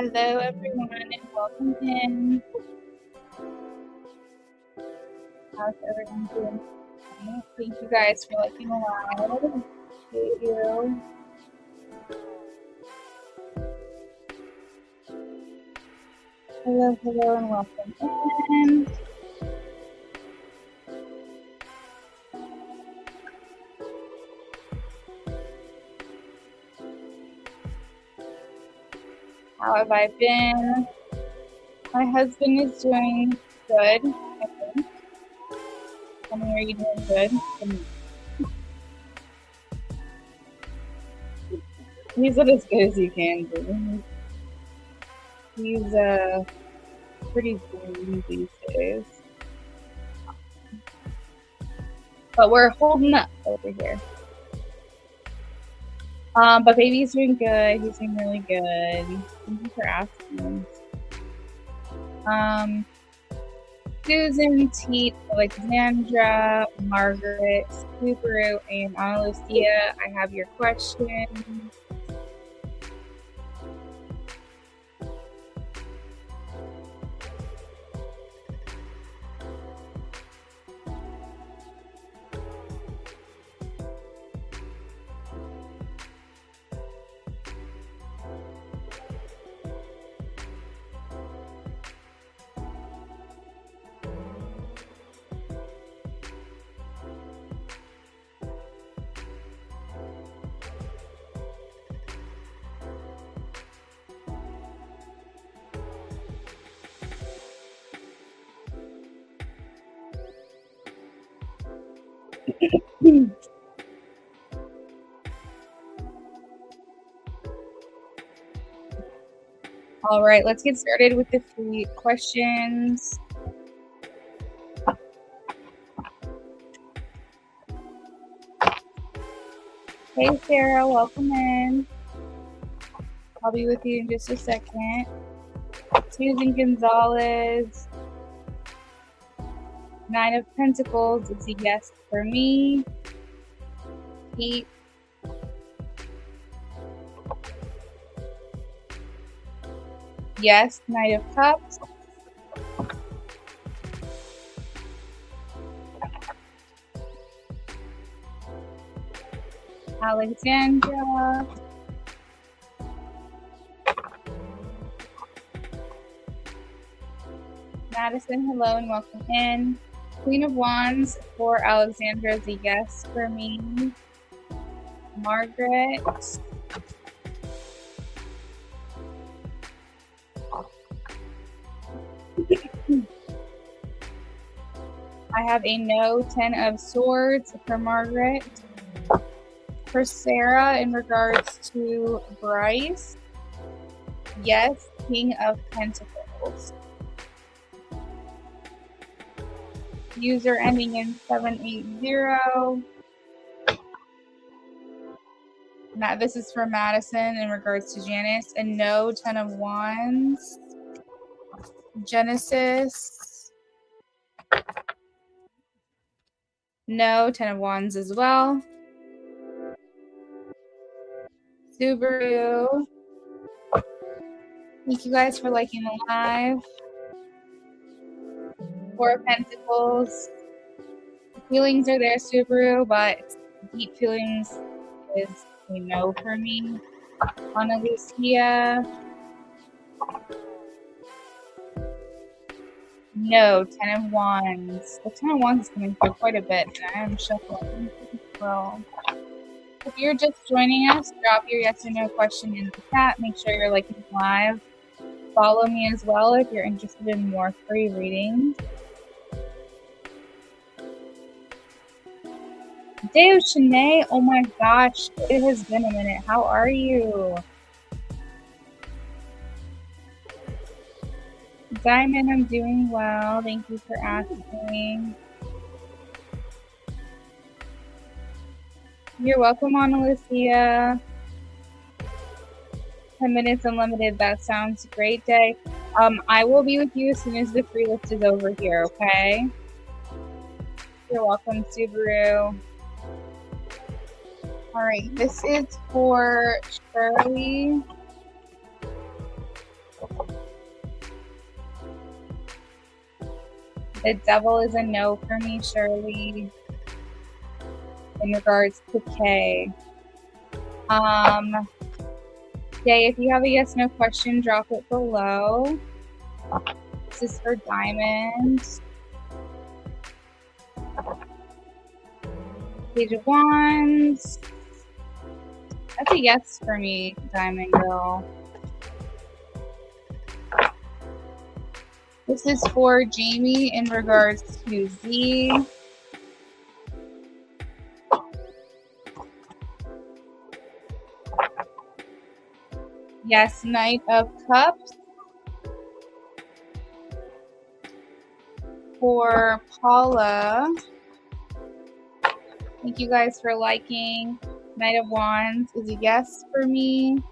Hello, everyone, and welcome in. How's everyone doing tonight? Thank you guys for liking live. Appreciate you. Hello, and welcome in. How have I been? My husband is doing good, I think. Tell me, are you doing good? He's not as good as he can be. He's pretty green these days. But we're holding up over here. But baby's doing good. He's doing really good. Thank you for asking. Susan, Teet, Alexandra, Margaret, Subaru, and Ana Lucia, I have your question. All right, let's get started with the 3 questions. Hey, Sarah, welcome in. I'll be with you in just a second. Susan Gonzalez, 9 of Pentacles is a yes for me. Pete. Yes, Knight of Cups. Alexandra. Madison, hello and welcome in. Queen of Wands for Alexandra is a yes for me. Margaret. I have a no, 10 of Swords for Margaret. For Sarah, in regards to Bryce, yes, King of Pentacles. User ending in 780. This is for Madison in regards to Janice. And no, 10 of Wands. Genesis. No, 10 of Wands as well. Subaru. Thank you guys for liking the live. 4 of Pentacles. Feelings are there, Subaru, but deep feelings is a no for me. Ana Lucia. No, 10 of Wands. The 10 of Wands is coming through quite a bit, and I am shuffling. Well, if you're just joining us, drop your yes or no question in the chat. Make sure you're liking live. Follow me as well if you're interested in more free readings. Dave Shanae, oh my gosh, it has been a minute. How are you? Diamond, I'm doing well. Thank you for asking. You're welcome, Ana Lucia. 10 minutes unlimited. That sounds great, Day. I will be with you as soon as the free list is over here, okay? You're welcome, Subaru. All right, this is for Shirley. The devil is a no for me, Shirley. In regards to K. Jay, if you have a yes no question, drop it below. This is for Diamond. Page of Wands. That's a yes for me, Diamond Girl. This is for Jamie in regards to Z. Yes, Knight of Cups. For Paula. Thank you guys for liking. Knight of Wands is a yes for me.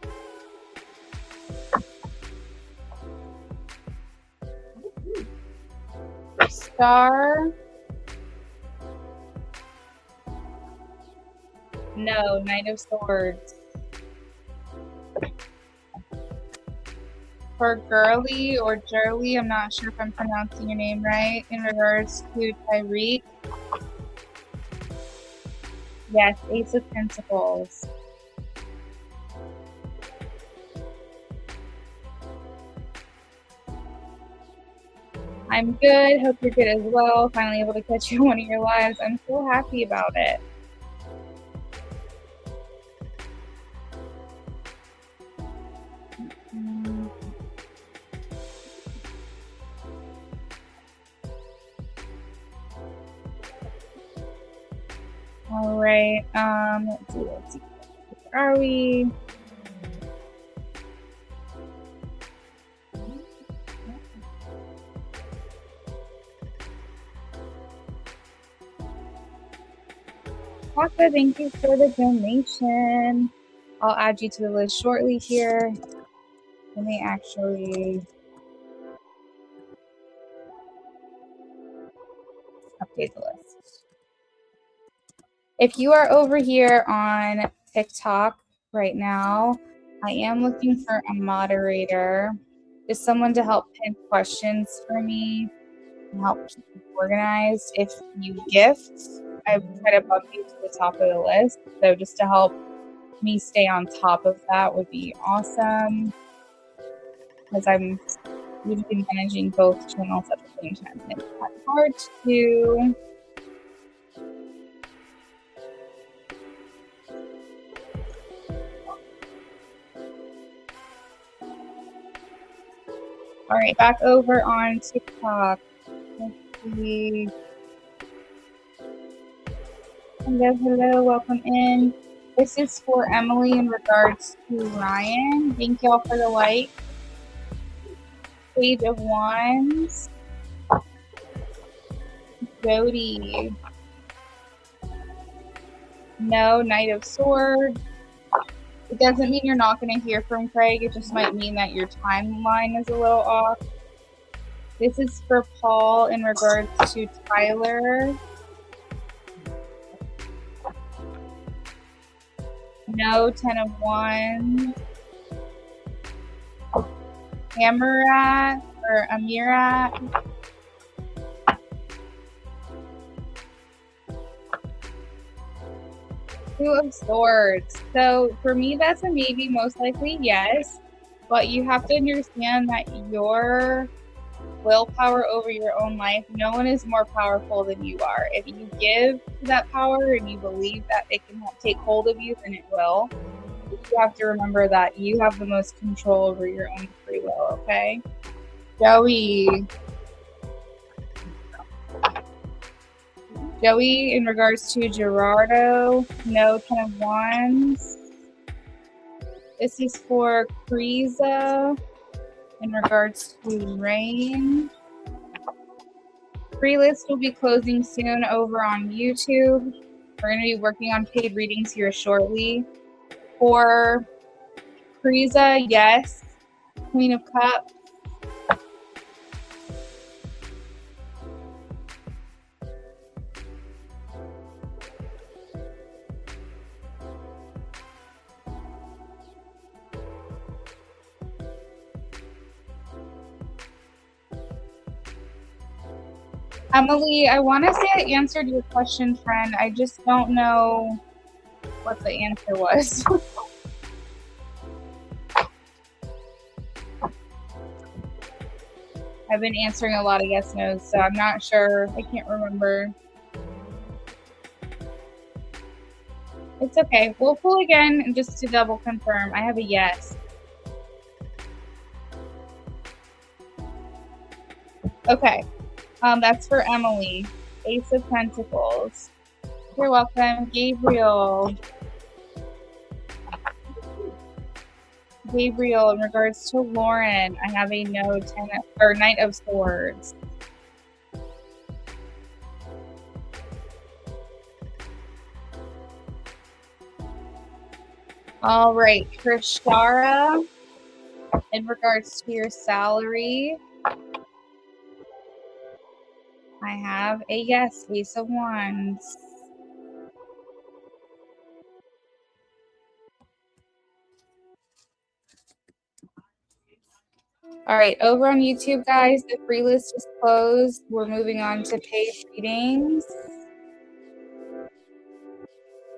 Star. No, Knight of Swords. For Girly or Jurley, I'm not sure if I'm pronouncing your name right, in regards to Tyreek. Yes, Ace of Pentacles. I'm good. Hope you're good as well. Finally able to catch you in one of your lives. I'm so happy about it. All right. Let's see. Where are we? Tasha, thank you for the donation. I'll add you to the list shortly here. Let me actually update the list. If you are over here on TikTok right now, I am looking for a moderator, just someone to help pin questions for me and help keep it organized. If you gift, I try to bump you to the top of the list. So just to help me stay on top of that would be awesome, because I'm usually managing both channels at the same time. It's hard to do. All right, back over on TikTok. Let's see. Hello, welcome in. This is for Emily in regards to Ryan. Thank y'all for the like. Page of Wands. Jody. No, Knight of Swords. It doesn't mean you're not going to hear from Craig. It just might mean that your timeline is a little off. This is for Paul in regards to Tyler. No, 10 of Wands. Amarat or Amirat. Two of Swords. So for me, that's a maybe, most likely yes. But you have to understand that your willpower over your own life, no one is more powerful than you are. If you give that power and you believe that it can take hold of you, then it will. You have to remember that you have the most control over your own free will, okay? Joey, in regards to Gerardo, no, 10 of Wands. This is for Kriza in regards to Rain. Free list will be closing soon over on YouTube. We're going to be working on paid readings here shortly. For Kriza, yes. Queen of Cups. Emily, I want to say I answered your question, friend. I just don't know what the answer was. I've been answering a lot of yes, no's, so I'm not sure. I can't remember. It's okay. We'll pull again just to double confirm. I have a yes. Okay. That's for Emily. Ace of Pentacles. You're welcome. Gabriel. Gabriel, in regards to Lauren, I have a no, Knight of Swords. All right, Krishara, in regards to your salary, I have a yes, Ace of Wands. All right, over on YouTube, guys, the free list is closed. We're moving on to paid readings.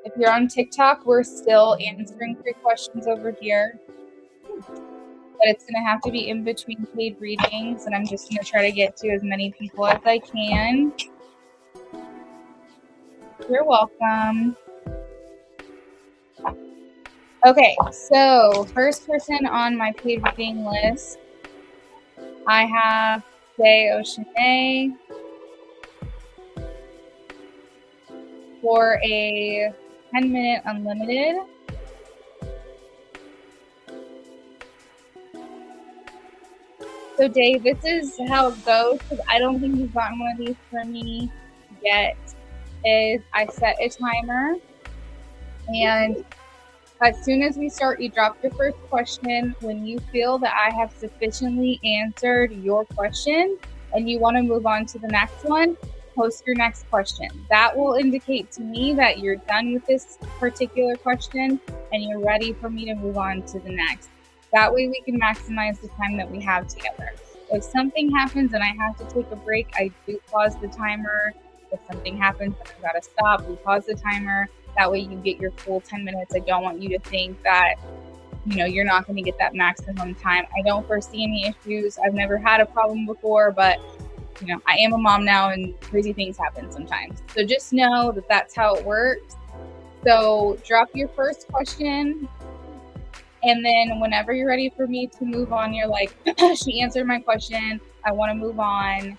If you're on TikTok, we're still answering 3 questions over here. But it's going to have to be in between paid readings, and I'm just going to try to get to as many people as I can. You're welcome. Okay, so first person on my paid reading list, I have Jay Oshane for a 10-minute unlimited. So Dave, this is how it goes, because I don't think you've gotten one of these for me yet, is I set a timer, and as soon as we start, you drop your first question. When you feel that I have sufficiently answered your question and you want to move on to the next one, post your next question. That will indicate to me that you're done with this particular question and you're ready for me to move on to the next. That way we can maximize the time that we have together. If something happens and I have to take a break, I do pause the timer. If something happens and I've got to stop, we pause the timer. That way you get your full 10 minutes. I don't want you to think that, you're not going to get that maximum time. I don't foresee any issues. I've never had a problem before, but, I am a mom now and crazy things happen sometimes. So just know that that's how it works. So drop your first question. And then whenever you're ready for me to move on, you're like, she answered my question. I want to move on.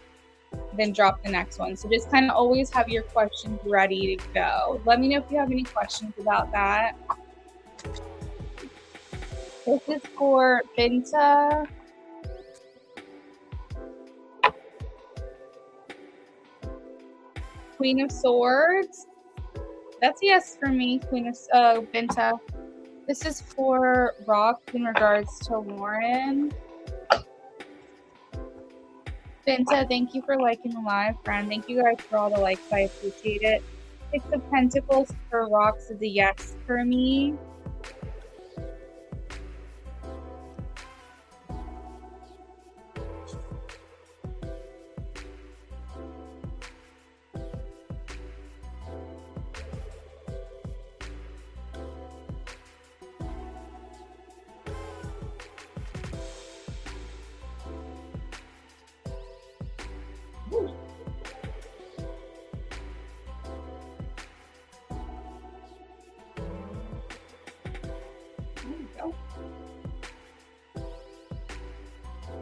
Then drop the next one. So just kind of always have your questions ready to go. Let me know if you have any questions about that. This is for Binta. Queen of Swords. That's a yes for me, Queen of Binta. This is for Rock in regards to Lauren. Binta, thank you for liking the live, friend. Thank you guys for all the likes. I appreciate it. 6 of Pentacles for Rocks is a yes for me.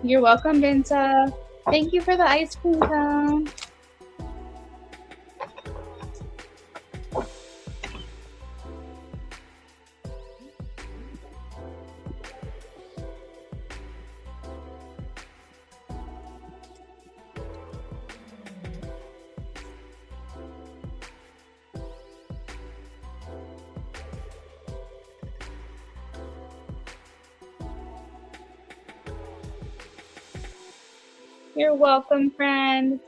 You're welcome, Binta. Thank you for the ice cream cone. You're welcome, friend.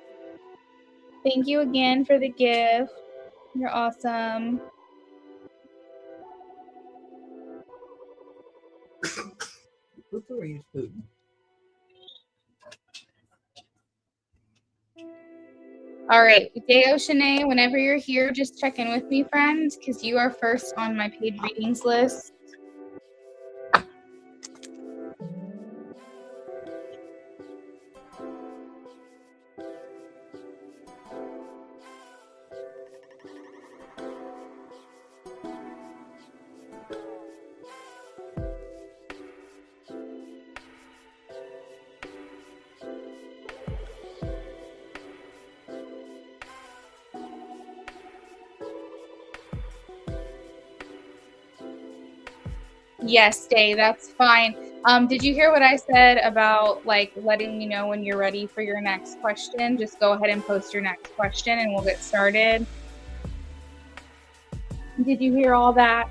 Thank you again for the gift. You're awesome. What's wrong with food? All right, Deo Shanae, whenever you're here, just check in with me, friend, because you are first on my paid readings list. Yes, Day, that's fine. Did you hear what I said about like letting me know when you're ready for your next question? Just go ahead and post your next question and we'll get started. Did you hear all that?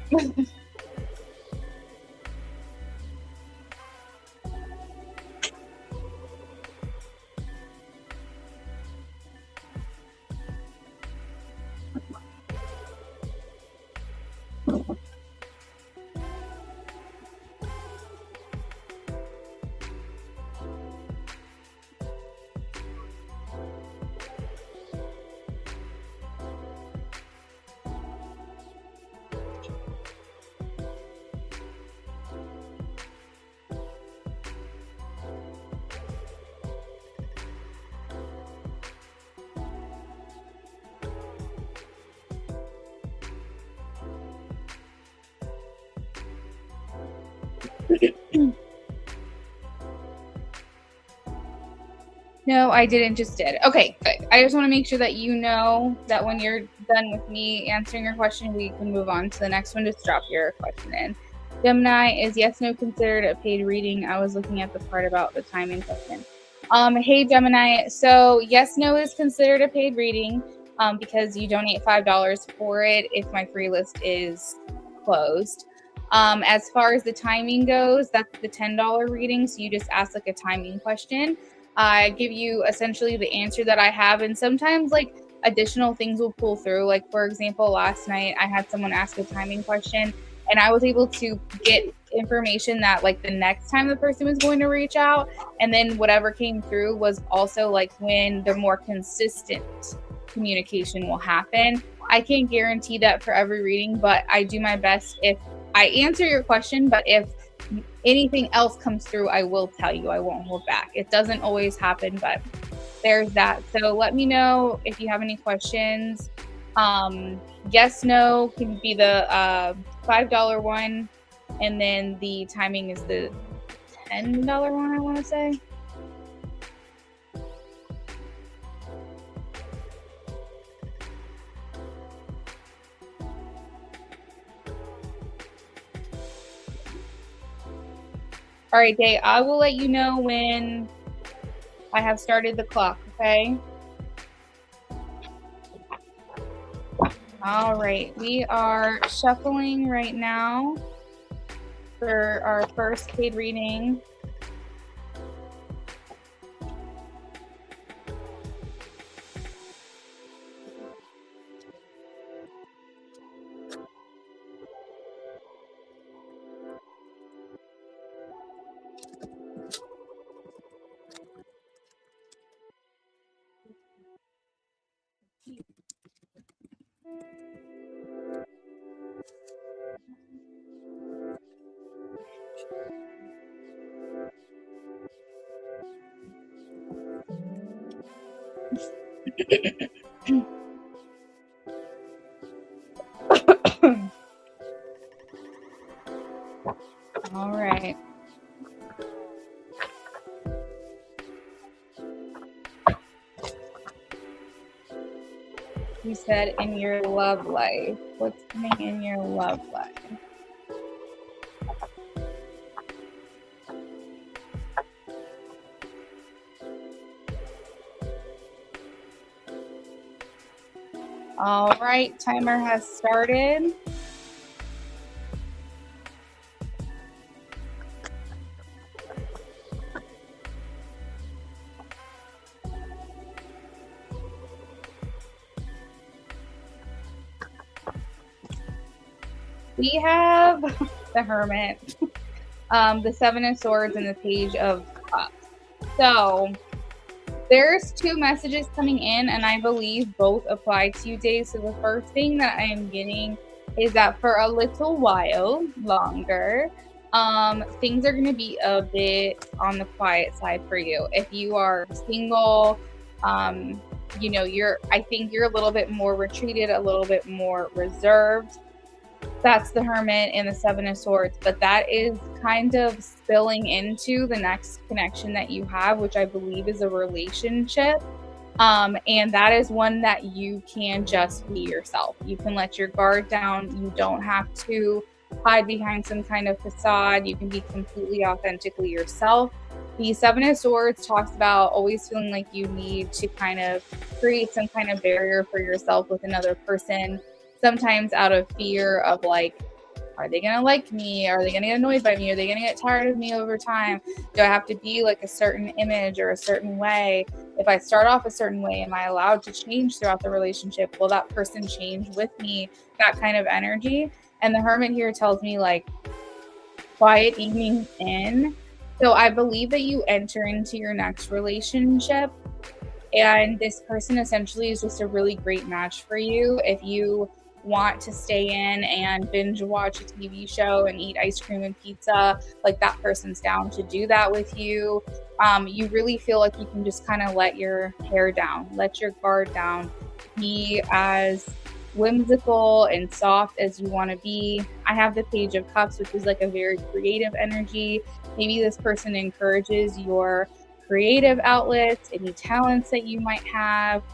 No, I didn't, just did. Okay, good. I just want to make sure that you know that when you're done with me answering your question, we can move on to the next one. Just drop your question in. Gemini, is yes, no considered a paid reading? I was looking at the part about the timing question. Hey, Gemini. So yes, no is considered a paid reading because you donate $5 for it if my free list is closed. As far as the timing goes, that's the $10 reading. So you just ask like a timing question. I give you essentially the answer that I have, and sometimes like additional things will pull through. Like for example, last night I had someone ask a timing question, and I was able to get information that like the next time the person was going to reach out, and then whatever came through was also like when the more consistent communication will happen. I can't guarantee that for every reading, but I do my best if I answer your question. But if anything else comes through, I will tell you. I won't hold back. It doesn't always happen, but there's that. So let me know if you have any questions. Yes, no can be the $5 one, and then the timing is the $10 one, I want to say. All right, Day, I will let you know when I have started the clock, okay? All right, we are shuffling right now for our first paid reading. All right. You said in your love life. What's coming in your love life? All right, timer has started. We have the Hermit, the Seven of Swords, and the Page of Cups. So There's two messages coming in, and I believe both apply to you, Dave. So the first thing that I am getting is that for a little while longer, things are going to be a bit on the quiet side for you. If you are single, I think you're a little bit more retreated, a little bit more reserved. That's the Hermit and the Seven of Swords, but that is kind of spilling into the next connection that you have, which I believe is a relationship. And that is one that you can just be yourself. You can let your guard down. You don't have to hide behind some kind of facade. You can be completely authentically yourself. The Seven of Swords talks about always feeling like you need to kind of create some kind of barrier for yourself with another person, sometimes out of fear of like, are they going to like me? Are they going to get annoyed by me? Are they going to get tired of me over time? Do I have to be like a certain image or a certain way? If I start off a certain way, am I allowed to change throughout the relationship? Will that person change with me? That kind of energy. And the Hermit here tells me like quiet evenings in. So I believe that you enter into your next relationship, and this person essentially is just a really great match for you. If you want to stay in and binge watch a TV show and eat ice cream and pizza, like that person's down to do that with you. You really feel like you can just kind of let your hair down, let your guard down, be as whimsical and soft as you want to be. I have the Page of Cups, which is like a very creative energy. Maybe this person encourages your creative outlets, any talents that you might have.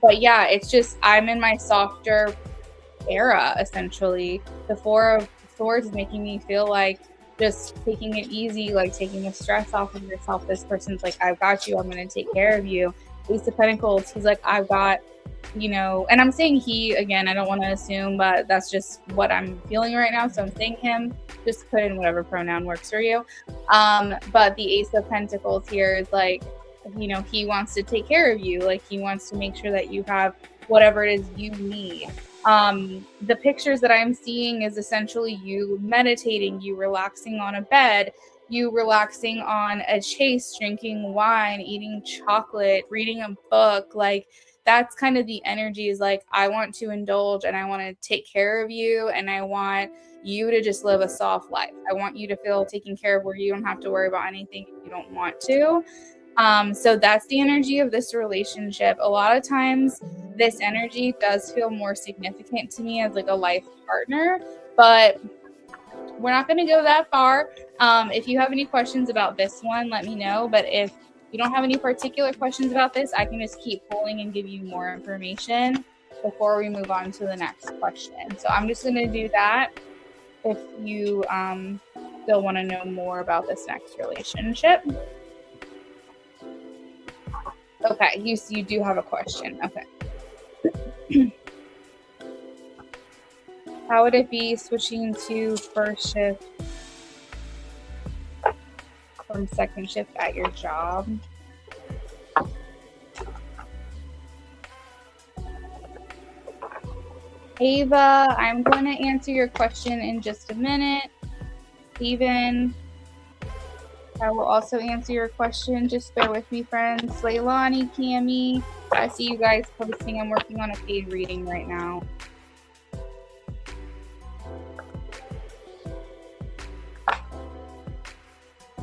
But yeah, it's just, I'm in my softer era, essentially. The Four of Swords is making me feel like just taking it easy, like taking the stress off of yourself. This person's like, I've got you. I'm going to take care of you. Ace of Pentacles, he's like, I've got, and I'm saying he, again, I don't want to assume, but that's just what I'm feeling right now. So I'm saying him, just put in whatever pronoun works for you. But the Ace of Pentacles here is like, he wants to take care of you. Like he wants to make sure that you have whatever it is you need. The pictures that I'm seeing is essentially you meditating, you relaxing on a bed, you relaxing on a chase, drinking wine, eating chocolate, reading a book. Like that's kind of the energy, is like, I want to indulge and I want to take care of you, and I want you to just live a soft life. I want you to feel taken care of where you don't have to worry about anything if you don't want to. So that's the energy of this relationship. A lot of times this energy does feel more significant to me as like a life partner, but we're not going to go that far. If you have any questions about this one, let me know. But if you don't have any particular questions about this, I can just keep pulling and give you more information before we move on to the next question. So I'm just going to do that if you still want to know more about this next relationship. Okay, you do have a question. Okay. How would it be switching to first shift from second shift at your job? Ava, I'm going to answer your question in just a minute. Steven, I will also answer your question. Just bear with me, friends. Leilani, Cami, I see you guys posting. I'm working on a paid reading right now.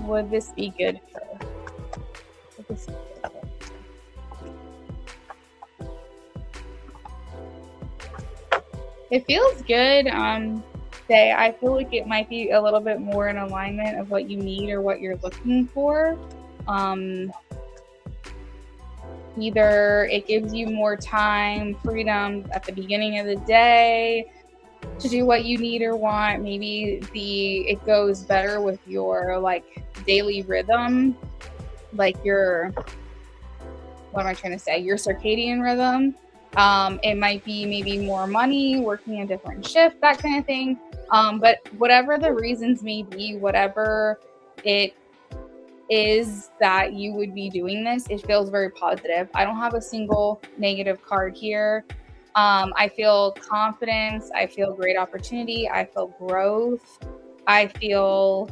Would this be good for her? It feels good. Say, I feel like it might be a little bit more in alignment of what you need or what you're looking for. Either it gives you more time, freedom at the beginning of the day to do what you need or want. Maybe it goes better with your like daily rhythm, like your circadian rhythm. It might be maybe more money, working a different shift, that kind of thing. But whatever the reasons may be, whatever it is that you would be doing this, it feels very positive. I don't have a single negative card here. I feel confidence. I feel great opportunity. I feel growth. I feel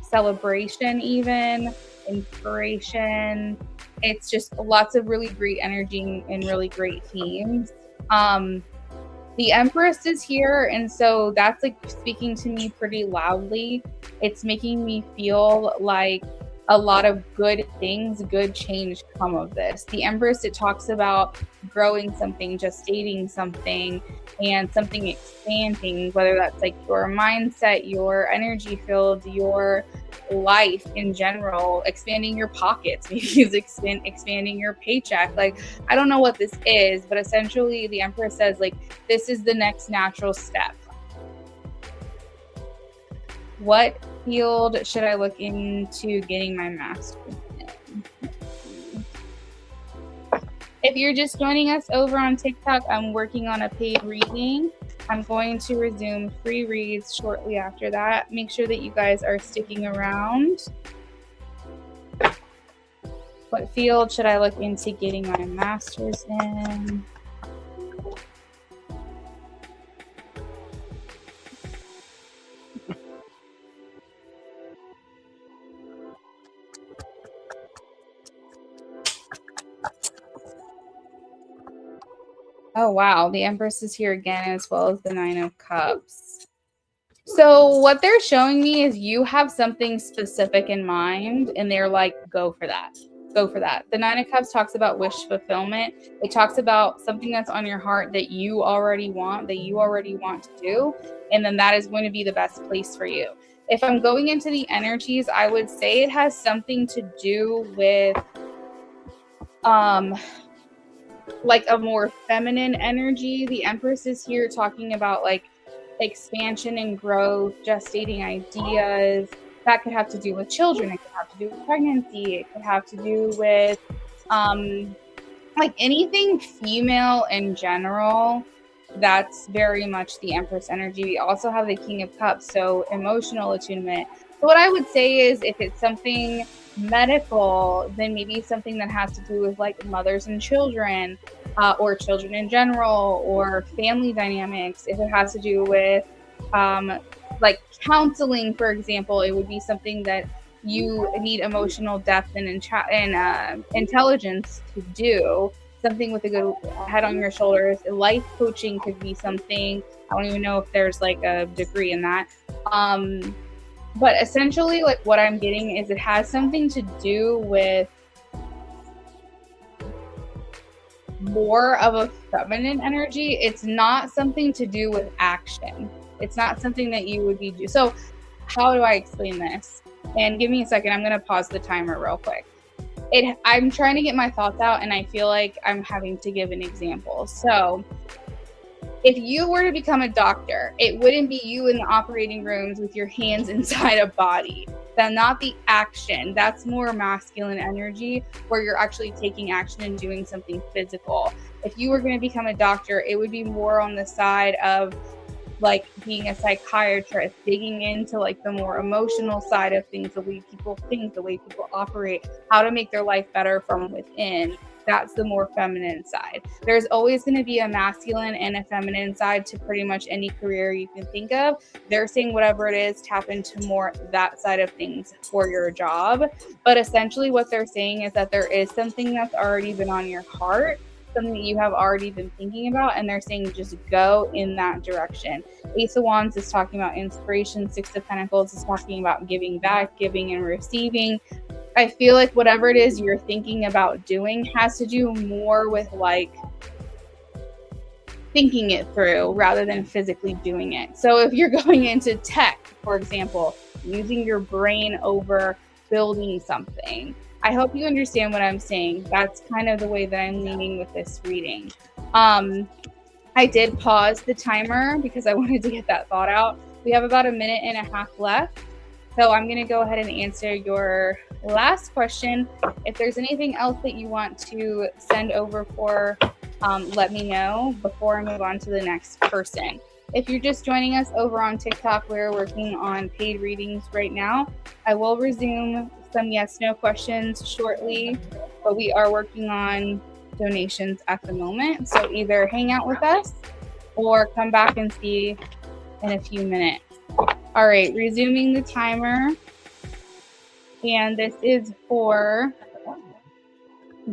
celebration even. inspiration. It's just lots of really great energy and really great themes. The Empress is here, and so that's like speaking to me pretty loudly. It's making me feel like a lot of good things, good change come of this. The Empress, it talks about growing something, gestating something, and something expanding, whether that's like your mindset, your energy field, your life in general, expanding your pockets, maybe it's expanding your paycheck. Like, I don't know what this is, but essentially the Empress says like, this is the next natural step. What field should I look into getting my master's in? If you're just joining us over on TikTok, I'm working on a paid reading. I'm going to resume free reads shortly after that. Make sure that you guys are sticking around. What field should I look into getting my master's in? Oh, wow. The Empress is here again, as well as the Nine of Cups. So what they're showing me is you have something specific in mind, and they're like, go for that. Go for that. The Nine of Cups talks about wish fulfillment. It talks about something that's on your heart that you already want, to do. And then that is going to be the best place for you. If I'm going into the energies, I would say it has something to do with like a more feminine energy. The Empress is here talking about like expansion and growth, gestating ideas. That could have to do with children. It could have to do with pregnancy. It could have to do with like anything female in general. That's very much the Empress energy. We also have the King of Cups, so emotional attunement. So what I would say is if it's something medical, then maybe something that has to do with like mothers and children, or children in general, or family dynamics. If it has to do with like counseling, for example, it would be something that you need emotional depth and intelligence to do. Something with a good head on your shoulders. Life coaching could be something. I don't even know if there's like a degree in that. But essentially, like what I'm getting is it has something to do with more of a feminine energy. It's not something to do with action. It's not something that you would be. So how do I explain this? And give me a second. I'm going to pause the timer real quick. I'm trying to get my thoughts out, and I feel like I'm having to give an example. So if you were to become a doctor, it wouldn't be you in the operating rooms with your hands inside a body. That's not the action. That's more masculine energy where you're actually taking action and doing something physical. If you were going to become a doctor, it would be more on the side of like being a psychiatrist, digging into like the more emotional side of things, the way people think, the way people operate, how to make their life better from within. That's the more feminine side. There's always going to be a masculine and a feminine side to pretty much any career you can think of. They're saying whatever it is, tap into more that side of things for your job. But essentially what they're saying is that there is something that's already been on your heart, something that you have already been thinking about, and they're saying just go in that direction. Ace of Wands is talking about inspiration. Six of Pentacles is talking about giving back, giving and receiving. I feel like whatever it is you're thinking about doing has to do more with like thinking it through rather than physically doing it. So if you're going into tech, for example, using your brain over building something, I hope you understand what I'm saying. That's kind of the way that I'm leaning with this reading. I did pause the timer because I wanted to get that thought out. We have about 1.5 minutes left. So I'm going to go ahead and answer your last question. If there's anything else that you want to send over for, let me know before I move on to the next person. If you're just joining us over on TikTok, we're working on paid readings right now. I will resume some yes/no questions shortly, but we are working on donations at the moment. So either hang out with us or come back and see in a few minutes. All right, resuming the timer. And this is for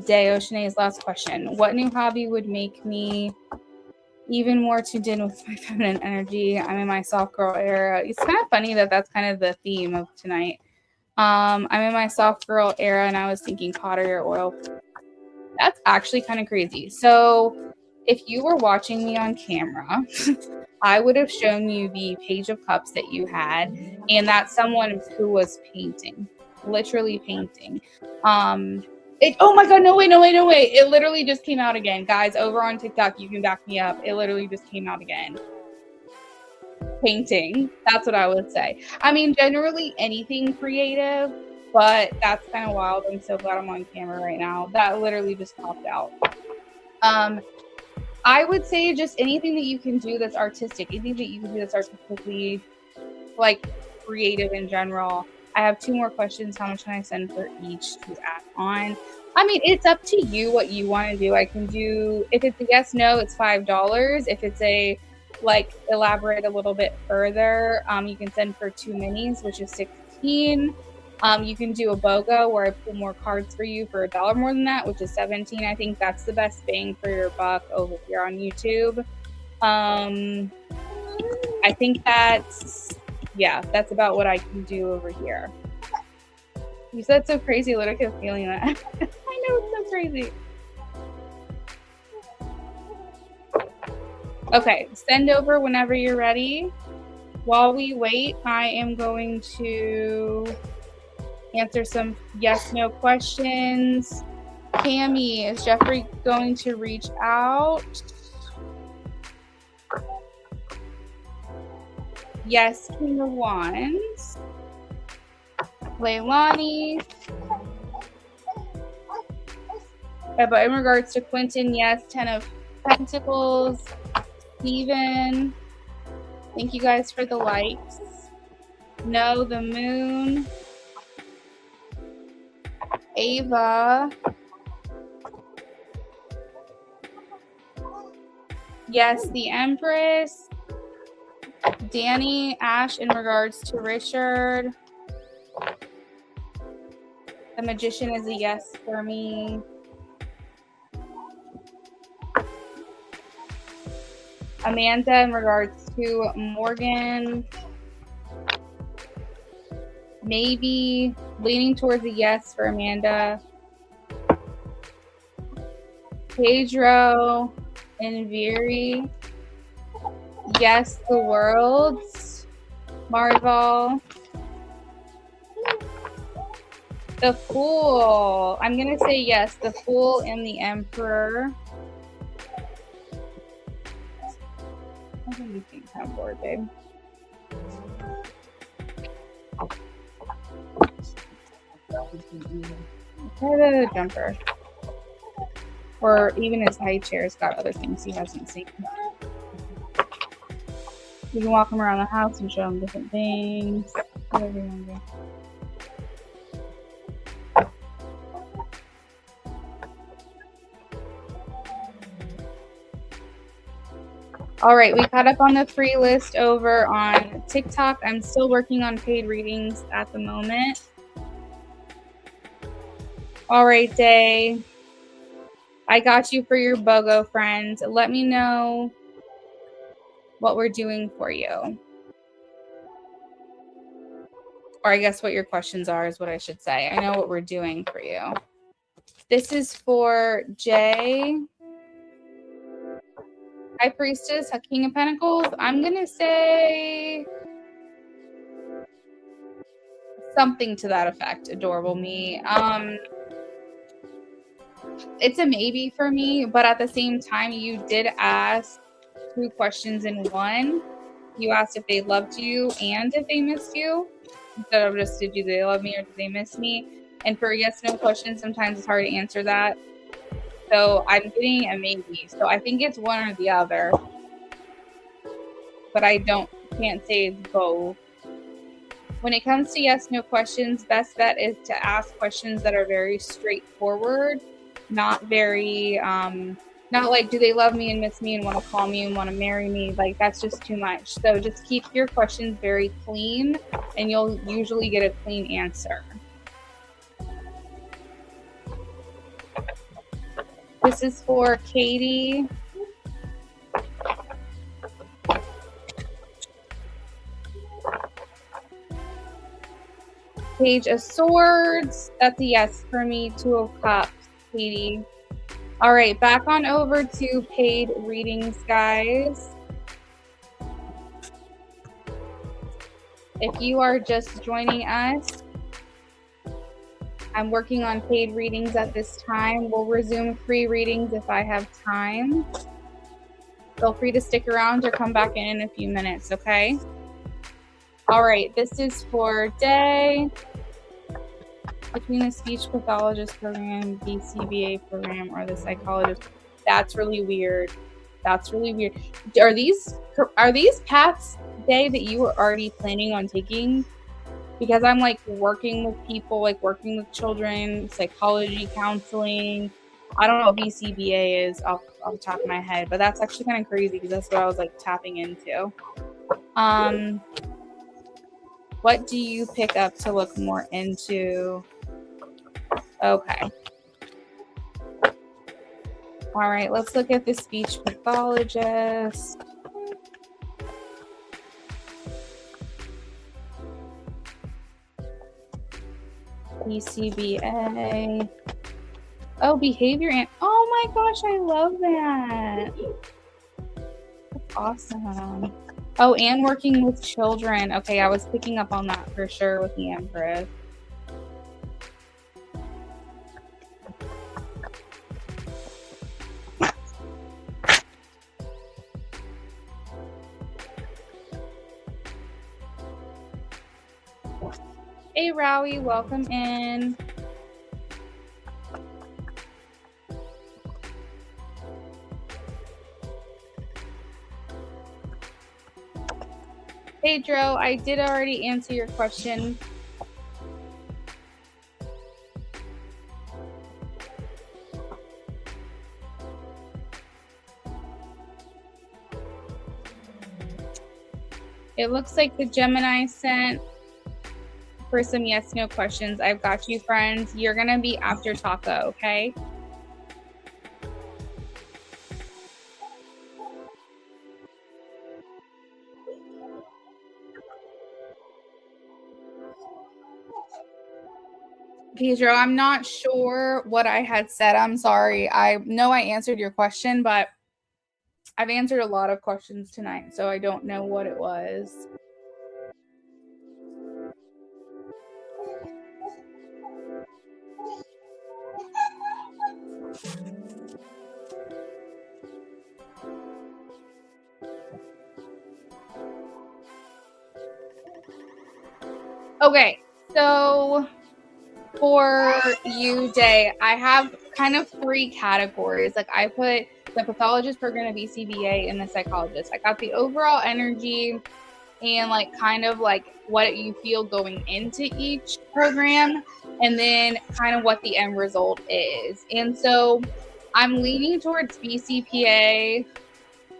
Day Oceanae's last question. What new hobby would make me even more tuned in with my feminine energy? I'm in my soft girl era. It's kind of funny that that's kind of the theme of tonight. I'm in my soft girl era, and I was thinking pottery or oil. That's actually kind of crazy. So if you were watching me on camera, I would have shown you the page of cups that you had, and that's someone who was painting, literally painting. Oh my god, no way. It literally just came out again. Guys, over on TikTok, you can back me up. It literally just came out again. Painting. That's what I would say. I mean, generally anything creative, but that's kind of wild. I'm so glad I'm on camera right now. That literally just popped out. I would say just anything that you can do that's artistic, anything that you can do that's artistically, like, creative in general. I have 2 more questions. How much can I send for each to add on? I mean, it's up to you what you want to do. I can do, if it's a yes, no, it's $5. If it's a, like, elaborate a little bit further, you can send for 2 minis, which is $16. You can do a BOGO where I pull more cards for you for $1 more than that, which is $17. I think that's the best bang for your buck over here on YouTube. I think that's about what I can do over here. You said so crazy, Lydica's feeling that. I know, it's so crazy. Okay, send over whenever you're ready. While we wait, I am going to answer some yes/no questions. Cami, is Jeffrey going to reach out? Yes, King of Wands. Leilani. But in regards to Quentin, yes, 10 of Pentacles. Steven. Thank you guys for the likes. No, the Moon. Ava. Yes, the Empress. Danny, Ash, in regards to Richard. The Magician is a yes for me. Amanda, in regards to Morgan. Maybe leaning towards a yes for Amanda. Pedro and Viri. Yes, the Worlds. Marvel. The Fool. I'm going to say yes, the Fool and the Emperor. I think you think I'm bored, babe. Try the jumper. Or even his high chair's got other things he hasn't seen. You can walk him around the house and show him different things. Whatever you want to do. All right, we caught up on the free list over on TikTok. I'm still working on paid readings at the moment. All right, Day. I got you for your BOGO, friend. Let me know what we're doing for you. Or I guess what your questions are is what I should say. I know what we're doing for you. This is for Jay. High Priestess, King of Pentacles. I'm going to say something to that effect. Adorable me. It's a maybe for me, but at the same time, you did ask 2 questions in one. You asked if they loved you and if they missed you, instead of just did they love me or did they miss me. And for yes/no questions, sometimes it's hard to answer that. So I'm getting a maybe. So I think it's one or the other, but I can't say it's both. When it comes to yes/no questions, best bet is to ask questions that are very straightforward, not very, not like, do they love me and miss me and want to call me and want to marry me? Like, that's just too much. So just keep your questions very clean and you'll usually get a clean answer. This is for Katie. Page of Swords. That's a yes for me. Two of Cups, Katie. All right, back on over to paid readings, guys. If you are just joining us, I'm working on paid readings at this time. We'll resume free readings if I have time. Feel free to stick around or come back in a few minutes, okay? All right, this is for Day. Between the speech pathologist program, BCBA program, or the psychologist. That's really weird. That's really weird. Are these paths, Day, that you were already planning on taking? Because I'm like working with people, like working with children, psychology, counseling. I don't know what BCBA is off the top of my head, but that's actually kind of crazy because that's what I was like tapping into. What do you pick up to look more into? Okay. All right, let's look at the speech pathologist. BCBA. Oh, behavior and oh my gosh, I love that. That's awesome. Oh, and working with children. Okay, I was picking up on that for sure with the Empress. Hey, Rowie, welcome in. Pedro, I did already answer your question. It looks like the Gemini sent for some yes/no questions. I've got you, friends. You're going to be after Taco, okay? Pedro, I'm not sure what I had said. I'm sorry. I know I answered your question, but I've answered a lot of questions tonight, so I don't know what it was. Okay, so for you, Day, I have kind of 3 categories. Like I put the pathologist program of BCBA and the psychologist. I got the overall energy and like kind of like what you feel going into each program, and then kind of what the end result is. And so I'm leaning towards BCPA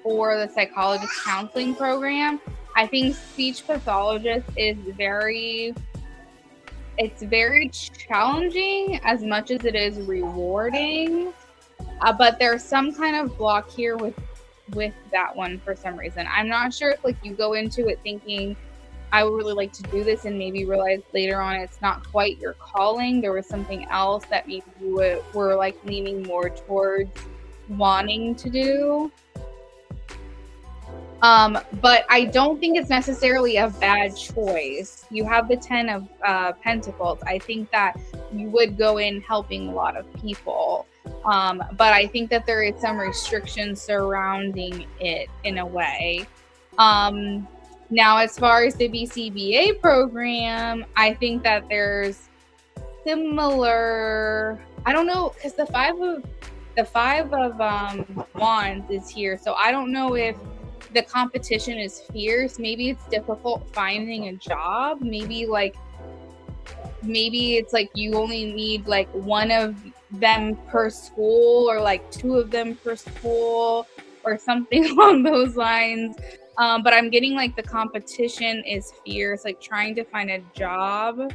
for the psychologist counseling program. I think speech pathologist is very challenging as much as it is rewarding. But there's some kind of block here with that one for some reason. I'm not sure if like you go into it thinking I would really like to do this and maybe realize later on it's not quite your calling. There was something else that maybe you were like leaning more towards wanting to do. But I don't think it's necessarily a bad choice. You have the 10 of Pentacles. I think that you would go in helping a lot of people. But I think that there is some restrictions surrounding it in a way. Now, as far as the BCBA program, I think that there's similar, I don't know, because the five of wands is here. So I don't know if the competition is fierce. Maybe it's difficult finding a job. Maybe it's like you only need like one of them per school, or like 2 of them per school, or something along those lines. But I'm getting like the competition is fierce, like trying to find a job.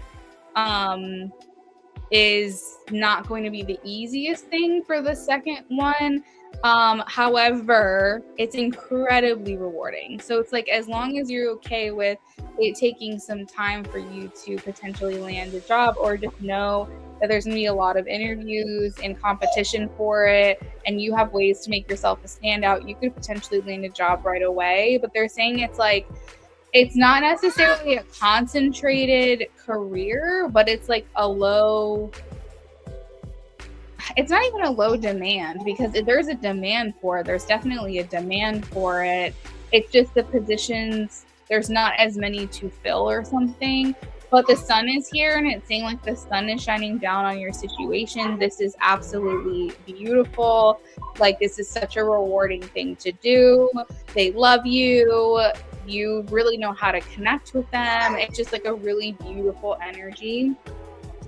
is not going to be the easiest thing for the second one. However, it's incredibly rewarding. So it's like, as long as you're okay with it taking some time for you to potentially land a job, or just know that there's going to be a lot of interviews and competition for it, and you have ways to make yourself a standout, you could potentially land a job right away. But they're saying it's like, it's not necessarily a concentrated career, but it's like a low, it's not even a low demand, because if there's a demand for it, there's definitely a demand for it. It's just the positions, there's not as many to fill or something. But the sun is here, and it's saying like the sun is shining down on your situation. This is absolutely beautiful. Like, this is such a rewarding thing to do. They love you. You really know how to connect with them. It's just like a really beautiful energy.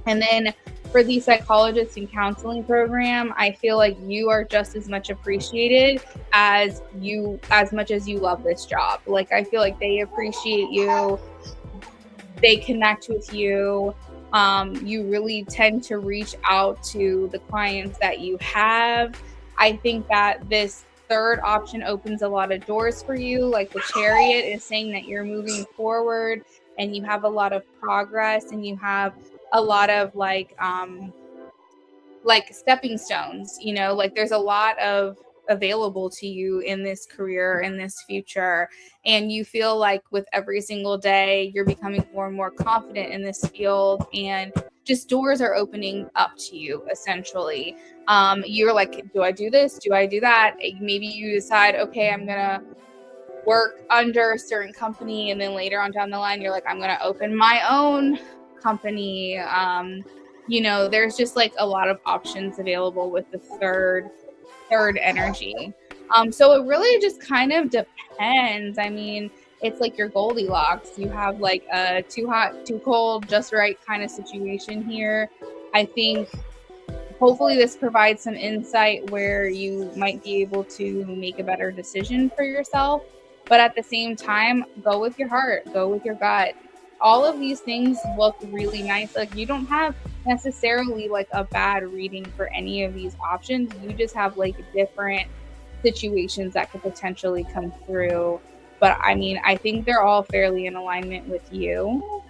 And then for the psychologist and counseling program, I feel like you are just as much appreciated as much as you love this job. Like, I feel like they appreciate you. They connect with you. You really tend to reach out to the clients that you have. I think that this third option opens a lot of doors for you. Like, the Chariot is saying that you're moving forward and you have a lot of progress, and you have a lot of like stepping stones, you know, like there's a lot of available to you in this career, in this future. And you feel like with every single day, you're becoming more and more confident in this field, and just doors are opening up to you, essentially. You're like, do I do this? Do I do that? Maybe you decide, okay, I'm going to work under a certain company. And then later on down the line, you're like, I'm going to open my own company. You know, there's just like a lot of options available with the third energy. So it really just kind of depends. I mean, it's like your Goldilocks. You have like a too hot, too cold, just right kind of situation here. I think hopefully this provides some insight where you might be able to make a better decision for yourself. But at the same time, go with your heart, go with your gut. All of these things look really nice. Like, you don't have necessarily like a bad reading for any of these options. You just have like different situations that could potentially come through. But I mean, I think they're all fairly in alignment with you.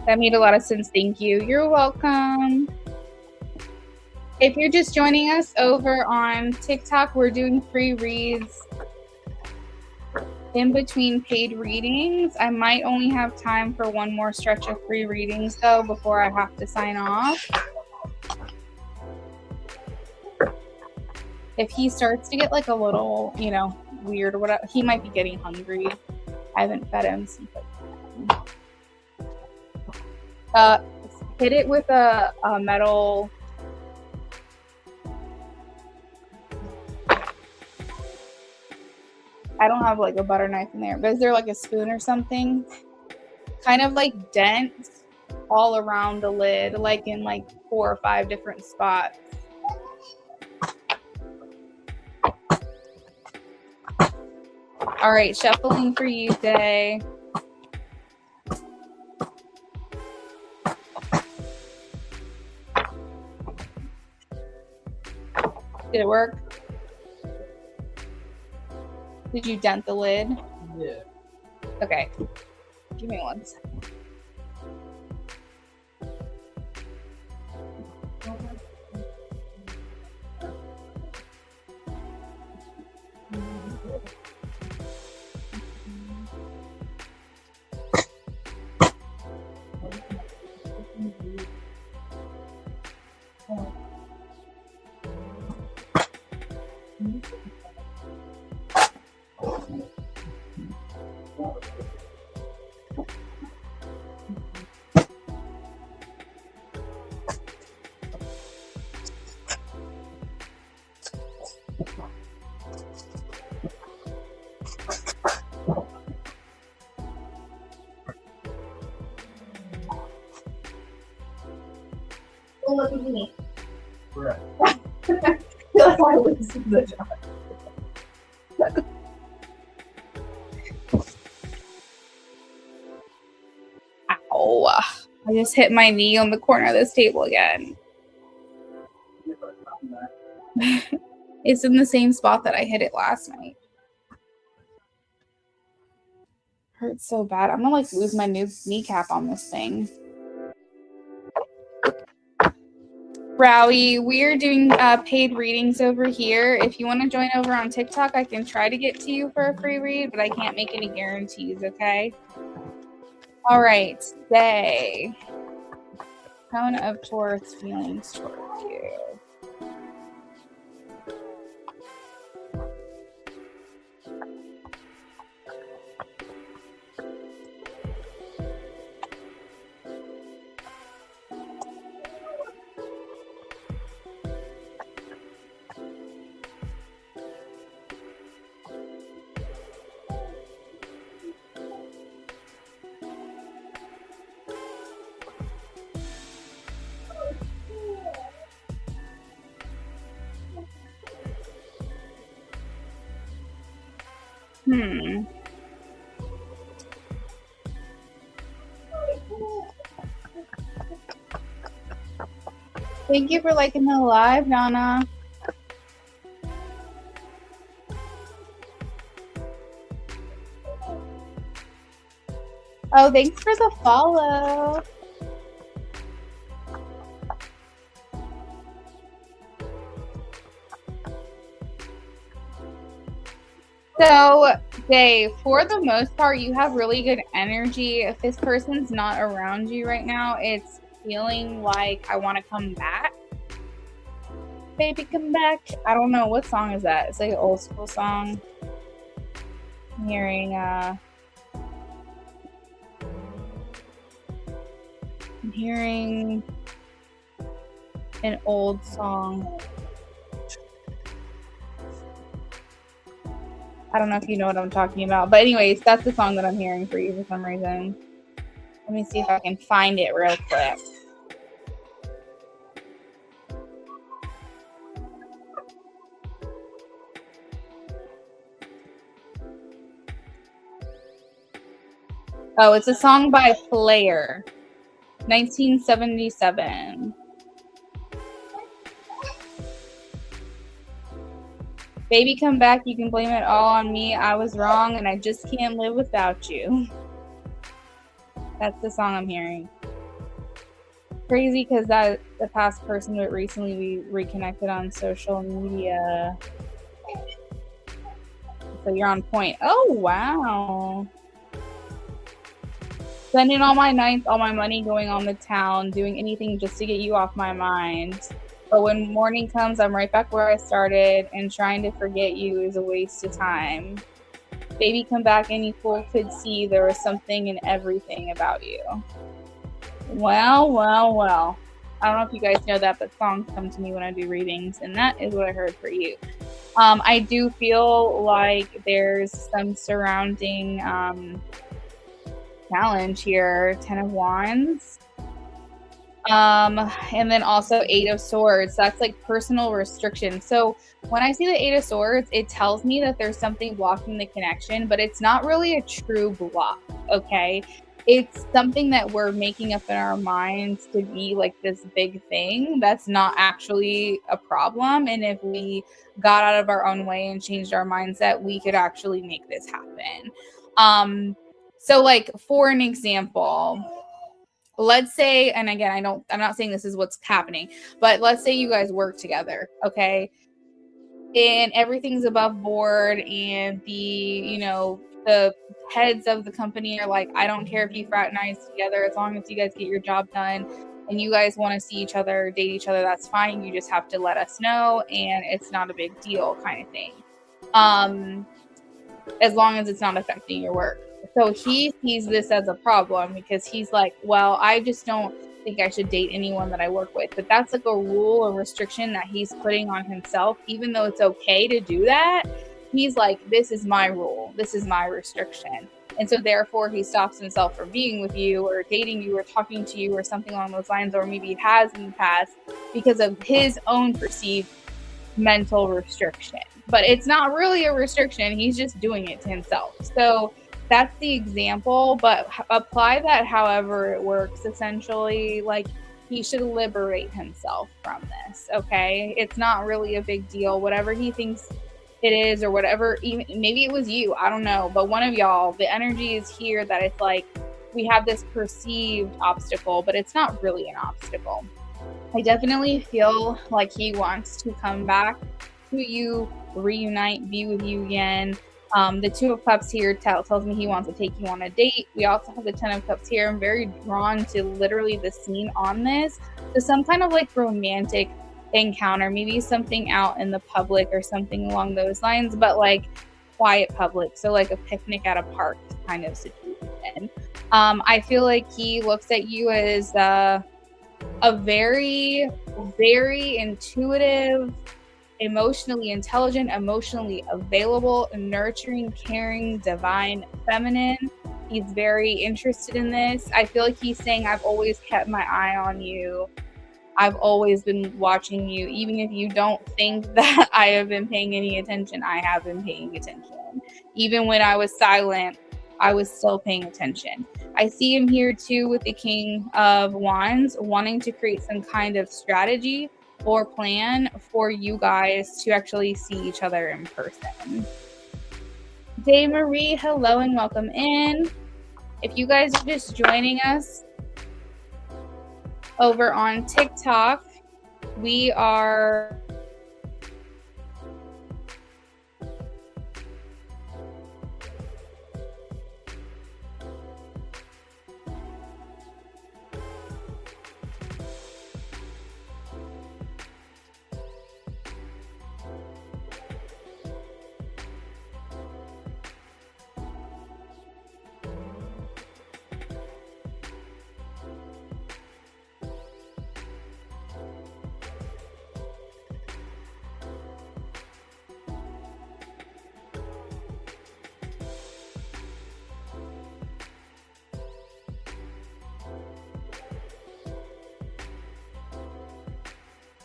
That made a lot of sense. Thank you. You're welcome. If you're just joining us over on TikTok, we're doing free reads in between paid readings. I might only have time for one more stretch of free readings, though, before I have to sign off. If he starts to get like a little, you know, weird or whatever, he might be getting hungry. I haven't fed him since hit it with a metal. I don't have like a butter knife in there, but is there like a spoon or something? Kind of like dents all around the lid, like in like 4 or 5 different spots. All right, shuffling for you, Day. Did it work? Did you dent the lid? Yeah. Okay. Give me 1 second. look at me. Right. That's why I lose the job. Ow. I just hit my knee on the corner of this table again. It's in the same spot that I hit it last night. Hurts so bad. I'm gonna like lose my new kneecap on this thing. Rowie, we are doing paid readings over here. If you want to join over on TikTok, I can try to get to you for a free read, but I can't make any guarantees, okay? All right, say tone of Taurus feelings towards you. Thank you for liking the live, Donna. Oh, thanks for the follow. So, Dave, for the most part, you have really good energy. If this person's not around you right now, it's feeling like I want to come back. Baby, come back. I don't know. What song is that? It's like an old school song. I'm hearing, an old song. I don't know if you know what I'm talking about. But anyways, that's the song that I'm hearing for you for some reason. Let me see if I can find it real quick. Oh, it's a song by Flair. 1977. Baby, come back. You can blame it all on me. I was wrong, and I just can't live without you. That's the song I'm hearing. Crazy because that the past person, but recently we reconnected on social media. So you're on point. Oh, wow. Spending all my nights, all my money going on the town, doing anything just to get you off my mind. But when morning comes, I'm right back where I started, and trying to forget you is a waste of time. Baby, come back. Any fool could see there was something in everything about you. Well, well, well. I don't know if you guys know that, but songs come to me when I do readings, and that is what I heard for you. I do feel like there's some surrounding challenge here. 10 of Wands. And then also 8 of Swords. That's like personal restriction. So when I see the 8 of Swords, it tells me that there's something blocking the connection, but it's not really a true block, okay? It's something that we're making up in our minds to be like this big thing that's not actually a problem. And if we got out of our own way and changed our mindset, we could actually make this happen. So like for an example, let's say, and again, I'm not saying this is what's happening, but let's say you guys work together, okay? And everything's above board, and the heads of the company are like, I don't care if you fraternize together, as long as you guys get your job done and you guys want to see each other, date each other, that's fine. You just have to let us know, and it's not a big deal kind of thing. As long as it's not affecting your work. So he sees this as a problem because he's like, well, I just don't think I should date anyone that I work with. But that's like a rule or restriction that he's putting on himself, even though it's okay to do that. He's like, this is my rule. This is my restriction. And so therefore he stops himself from being with you or dating you or talking to you or something along those lines, or maybe it has in the past because of his own perceived mental restriction. But it's not really a restriction. He's just doing it to himself. So that's the example, but apply that however it works. Essentially, like, he should liberate himself from this, okay? It's not really a big deal. Whatever he thinks it is, or whatever, even maybe it was you, I don't know, but one of y'all, the energy is here that it's like we have this perceived obstacle, but it's not really an obstacle. I definitely feel like he wants to come back to you, reunite, be with you again. The Two of Cups here tells me he wants to take you on a date. We also have the Ten of Cups here. I'm very drawn to literally the scene on this. So some kind of like romantic encounter, maybe something out in the public or something along those lines, but like quiet public. So like a picnic at a park kind of situation. I feel like he looks at you as a very, very intuitive, emotionally intelligent, emotionally available, nurturing, caring, divine feminine. He's very interested in this. I feel like he's saying, I've always kept my eye on you. I've always been watching you. Even if you don't think that I have been paying any attention, I have been paying attention. Even when I was silent, I was still paying attention. I see him here too with the King of Wands, wanting to create some kind of strategy or plan for you guys to actually see each other in person. Day Marie, hello and welcome in. If you guys are just joining us over on TikTok, we are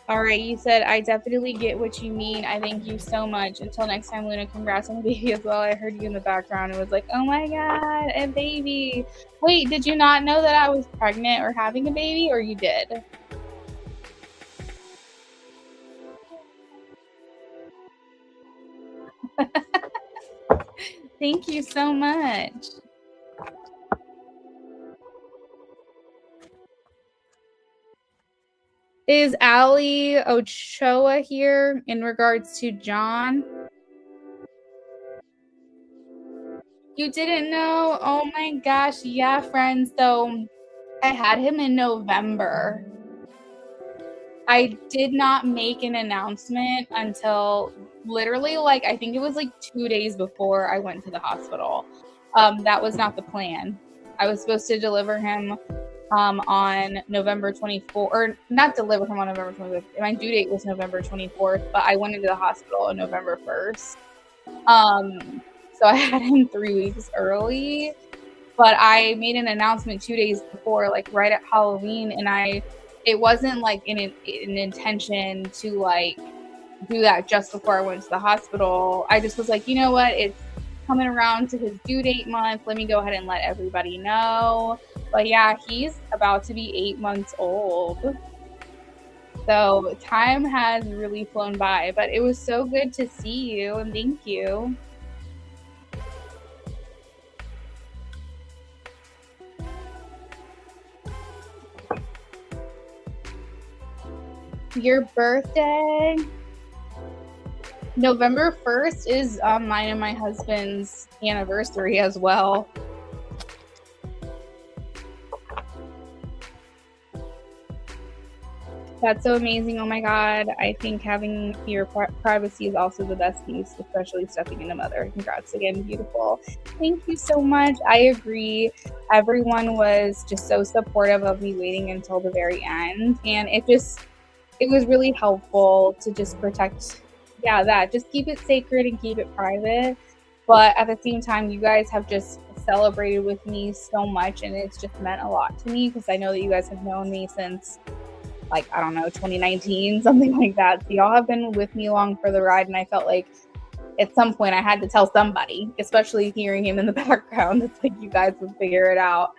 all right. You said, I definitely get what you mean. I thank you so much. Until next time, Luna, congrats on the baby as well. I heard you in the background. It was like, oh my God, a baby. Wait, did you not know that I was pregnant or having a baby, or you did? Thank you so much. Is Ali Ochoa here in regards to John? You didn't know? Oh my gosh. Yeah, friends. So I had him in November. I did not make an announcement until literally, like, I think it was like 2 days before I went to the hospital. That was not the plan. I was supposed to deliver him on November 24th, or not deliver him on November 25th. My due date was November 24th, but I went into the hospital on November 1st. So I had him 3 weeks early, but I made an announcement 2 days before, like right at Halloween, and it wasn't like an intention to like do that just before I went to the hospital. I just was like, you know what, it's coming around to his due date month. Let me go ahead and let everybody know. But yeah, he's about to be 8 months old. So time has really flown by, but it was so good to see you, and thank you. Your birthday? November 1st is mine and my husband's anniversary as well. That's so amazing. Oh my God. I think having your privacy is also the best piece, especially stepping into mother. Congrats again. Beautiful. Thank you so much. I agree. Everyone was just so supportive of me waiting until the very end. And it was really helpful to just protect, just keep it sacred and keep it private. But at the same time, you guys have just celebrated with me so much, and it's just meant a lot to me because I know that you guys have known me since, like, I don't know, 2019, something like that. So y'all have been with me along for the ride, and I felt like at some point I had to tell somebody, especially hearing him in the background. It's like you guys would figure it out.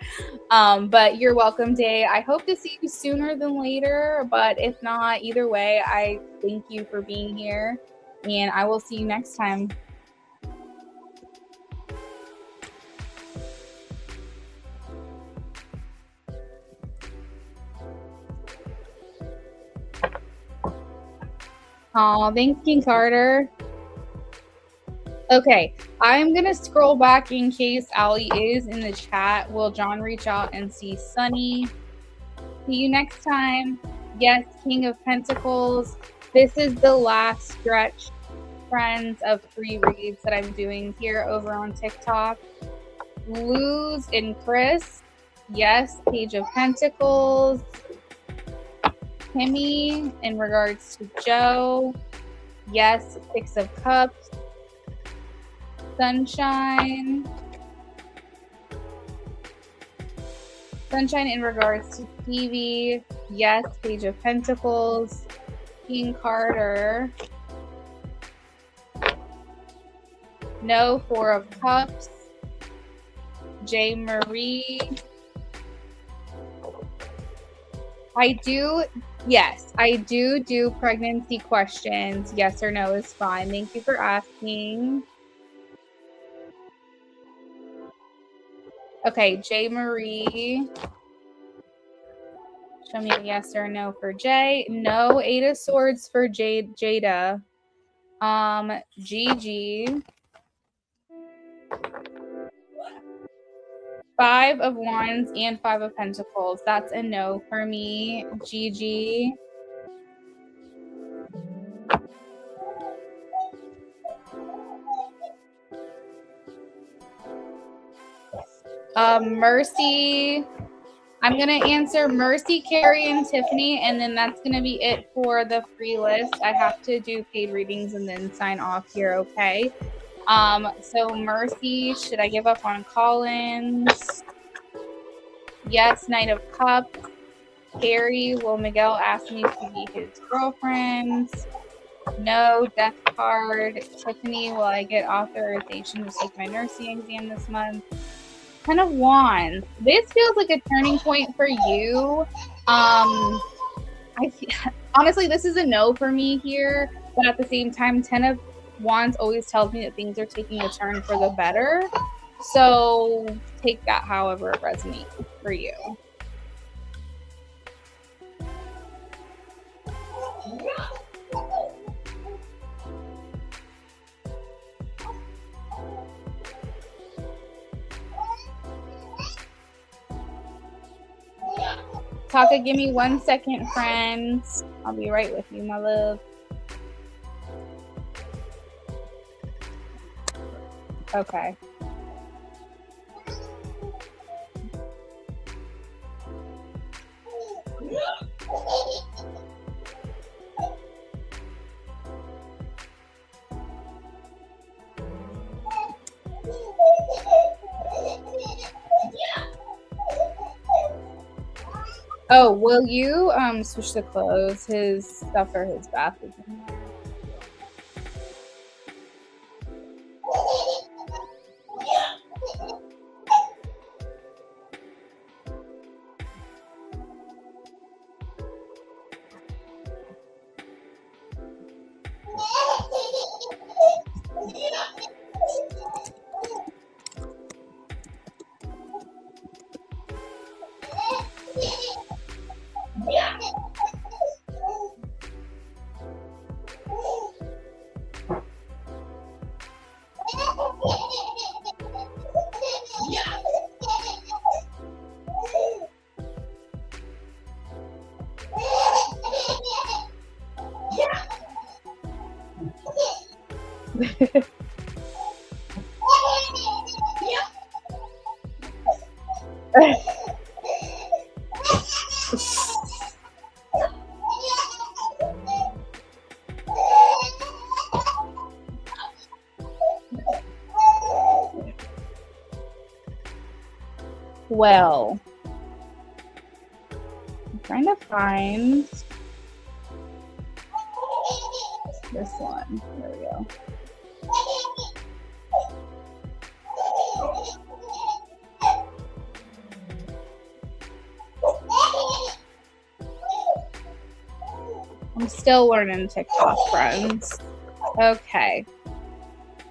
But you're welcome, Day. I hope to see you sooner than later, but if not, either way, I thank you for being here, and I will see you next time. Oh, thanks, King Carter. Okay, I'm going to scroll back in case Ali is in the chat. Will John reach out and see Sunny? See you next time. Yes, King of Pentacles. This is the last stretch, friends, of free reads that I'm doing here over on TikTok. Luz and Chris. Yes, Page of Pentacles. Kimmy in regards to Joe. Yes, Six of Cups. Sunshine. Sunshine in regards to Stevie. Yes, Page of Pentacles. King Carter. No, Four of Cups. J. Marie. Yes, I do pregnancy questions. Yes or no is fine. Thank you for asking. Okay, J. Marie. Show me a yes or no for J. No, Eight of Swords for Jada. Gigi. Five of Wands and Five of Pentacles. That's a no for me. Gigi. Mercy. I'm going to answer Mercy, Carrie, and Tiffany, and then that's going to be it for the free list. I have to do paid readings and then sign off here, okay? So Mercy, should I give up on Collins? Yes, Knight of Cups. Carrie, will Miguel ask me to be his girlfriend? No, Death card. Tiffany, will I get authorization to take my nursing exam this month? Ten of Wands. This feels like a turning point for you. Honestly, this is a no for me here, but at the same time, Ten of Wands always tells me that things are taking a turn for the better. So take that however it resonates for you. Taka, give me 1 second, friends. I'll be right with you, my love. Okay. Oh, will you switch the clothes? His stuff or his bath is in there. Well, I'm trying to find this one. There we go. I'm still learning TikTok, friends. Okay.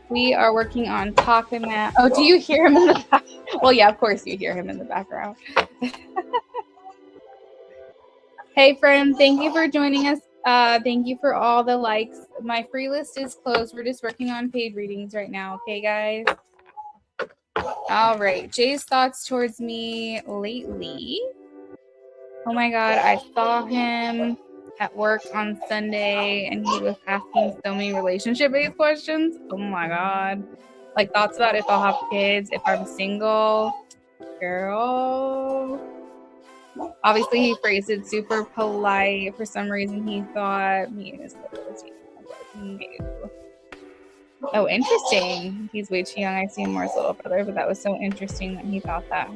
We are working on talking now. Oh, do you hear him in the back? Well, yeah, of course you hear him in the background. Hey, friend, thank you for joining us. Thank you for all the likes. My free list is closed. We're just working on paid readings right now. Okay, guys? All right. Jay's thoughts towards me lately. Oh my God, I saw him at work on Sunday and he was asking so many relationship-based questions. Oh my God. Like thoughts about if I'll have kids, if I'm single. Girl. Obviously, he phrased it super polite. For some reason, he thought me and his oh, interesting. He's way too young. I see him more as a little brother, but that was so interesting that he thought that.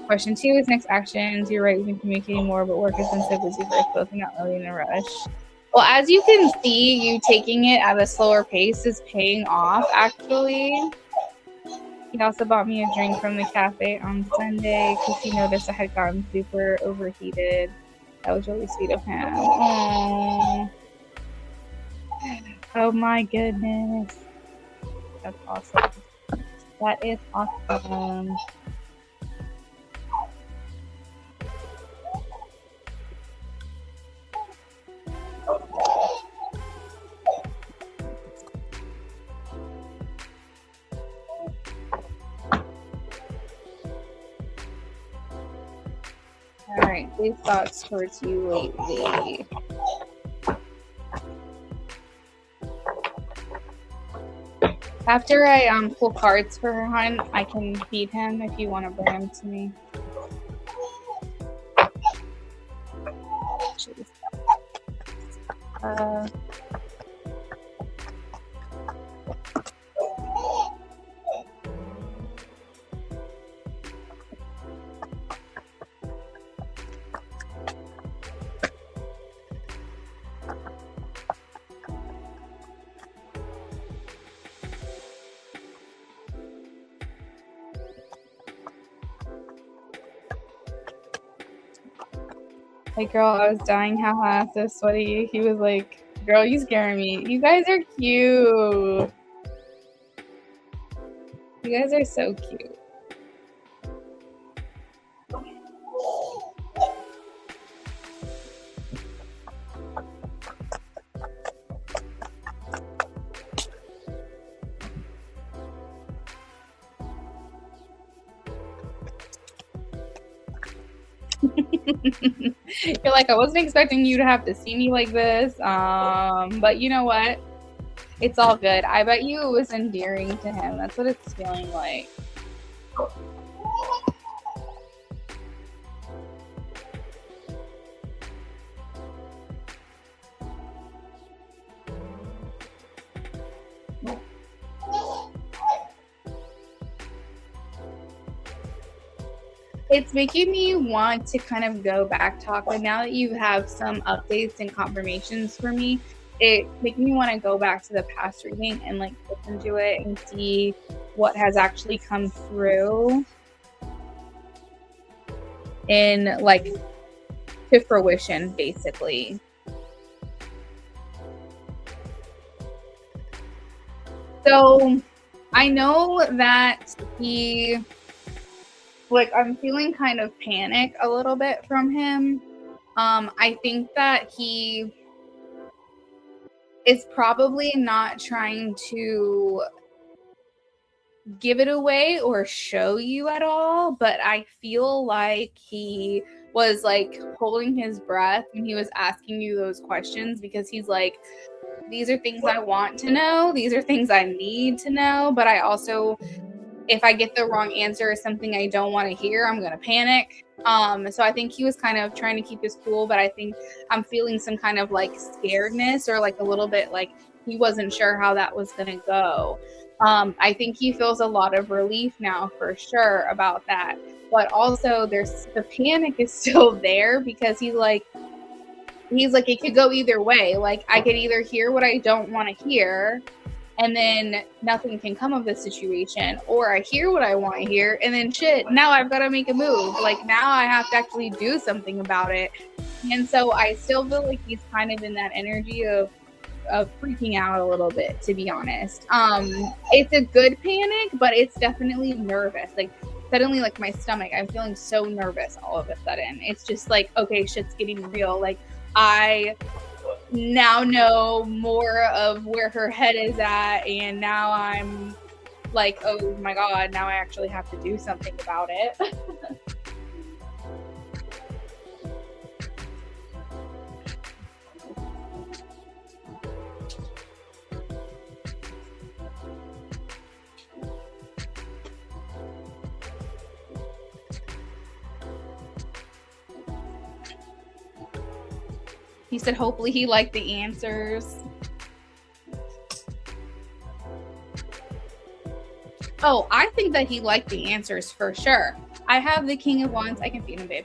Question 2 is next actions. You're right, we've been communicating more, but work has been so busy for us both. I'm not really in a rush. Well, as you can see, you taking it at a slower pace is paying off, actually. He also bought me a drink from the cafe on Sunday because he noticed I had gotten super overheated. That was really sweet of him. Aww. Oh my goodness. That's awesome. That is awesome. All right, big thoughts towards you lately. After I pull cards for her, hon, I can feed him if you want to bring him to me. Like, girl, I was dying haha, so sweaty. He was like, girl, you scaring me. You guys are cute. You guys are so cute. You're like, I wasn't expecting you to have to see me like this. But you know what? It's all good. I bet you it was endearing to him. That's what it's feeling like. It's making me want to kind of go back talk. Like now that you have some updates and confirmations for me, it making me want to go back to the past reading and like listen to it and see what has actually come through in like to fruition, basically. So I know that I'm feeling kind of panic a little bit from him. I think that he is probably not trying to give it away or show you at all, but I feel like he was like holding his breath when he was asking you those questions because he's like, these are things I want to know. These are things I need to know. But I also, if I get the wrong answer or something I don't want to hear, I'm going to panic. So I think he was kind of trying to keep his cool, but I think I'm feeling some kind of like scaredness or like a little bit like he wasn't sure how that was going to go. I think he feels a lot of relief now for sure about that. But also there's the panic is still there because he's like, it could go either way. Like I could either hear what I don't want to hear and then nothing can come of this situation, or I hear what I want to hear and then shit, now I've got to make a move. Like now I have to actually do something about it. And so I still feel like he's kind of in that energy of freaking out a little bit, to be honest. It's a good panic, but it's definitely nervous. Like suddenly, like my stomach, I'm feeling so nervous all of a sudden. It's just like, okay, shit's getting real. Like I now know more of where her head is at, and now I'm like, oh my god, now I actually have to do something about it. He said hopefully he liked the answers. Oh, I think that he liked the answers for sure. I have the King of Wands. I can feed him, babe.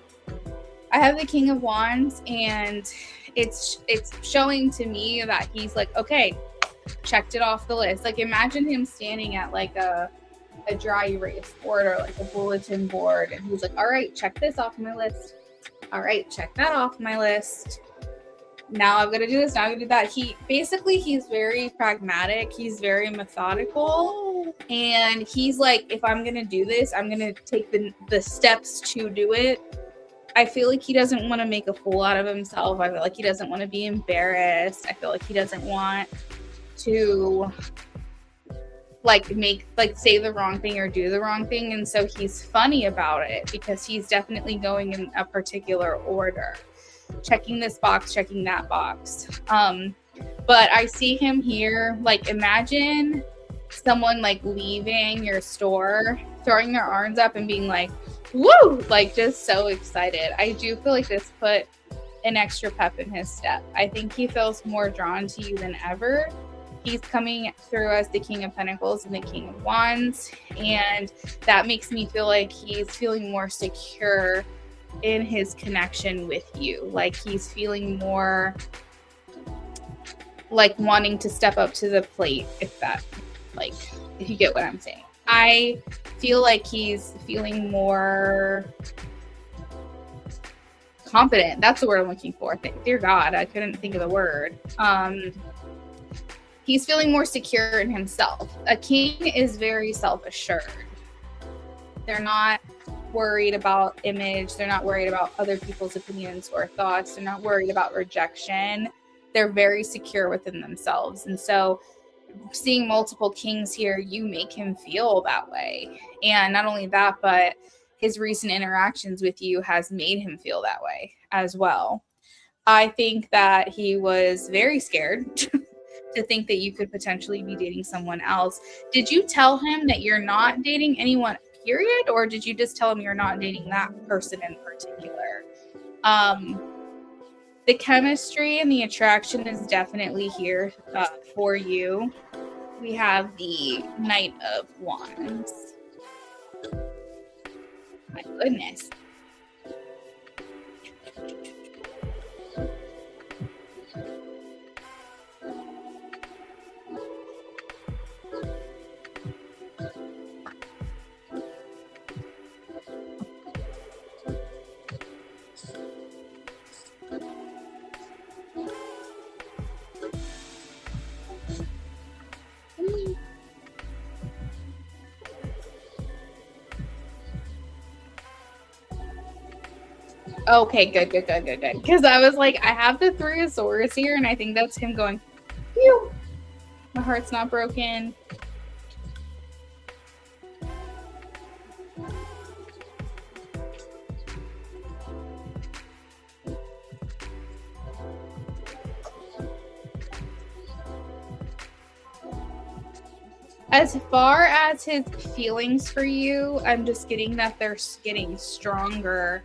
I have the King of Wands, and it's showing to me that he's like, okay, checked it off the list. Like imagine him standing at like a dry erase board or like a bulletin board, and he's like, all right, check this off my list. All right, check that off my list. Now I'm gonna do this, now I'm gonna do that. He's very pragmatic, he's very methodical, and he's like, if I'm gonna do this, I'm gonna take the steps to do it. I feel like he doesn't want to make a fool out of himself. I feel like he doesn't want to be embarrassed. I feel like he doesn't want to say the wrong thing or do the wrong thing. And so he's funny about it because he's definitely going in a particular order. Checking this box, checking that box. But I see him here, like imagine someone like leaving your store, throwing their arms up and being like, woo, like just so excited. I do feel like this put an extra pep in his step. I think he feels more drawn to you than ever. He's coming through as the King of Pentacles and the King of Wands, and that makes me feel like he's feeling more secure in his connection with you. Like he's feeling more like wanting to step up to the plate, if you get what I'm saying. I feel like he's feeling more confident. That's the word I'm looking for. Dear God, I couldn't think of the word. He's feeling more secure in himself. A king is very self-assured. They're not worried about image. They're not worried about other people's opinions or thoughts. They're not worried about rejection. They're very secure within themselves. And so seeing multiple kings here, you make him feel that way. And not only that, but his recent interactions with you has made him feel that way as well. I think that he was very scared to think that you could potentially be dating someone else. Did you tell him that you're not dating anyone, period? Or did you just tell him you're not dating that person in particular? The chemistry and the attraction is definitely here for you. We have the Knight of Wands. My goodness. Okay, good. Because I was like, I have the Three of Swords here, and I think that's him going, phew, my heart's not broken. As far as his feelings for you, I'm just getting that they're getting stronger.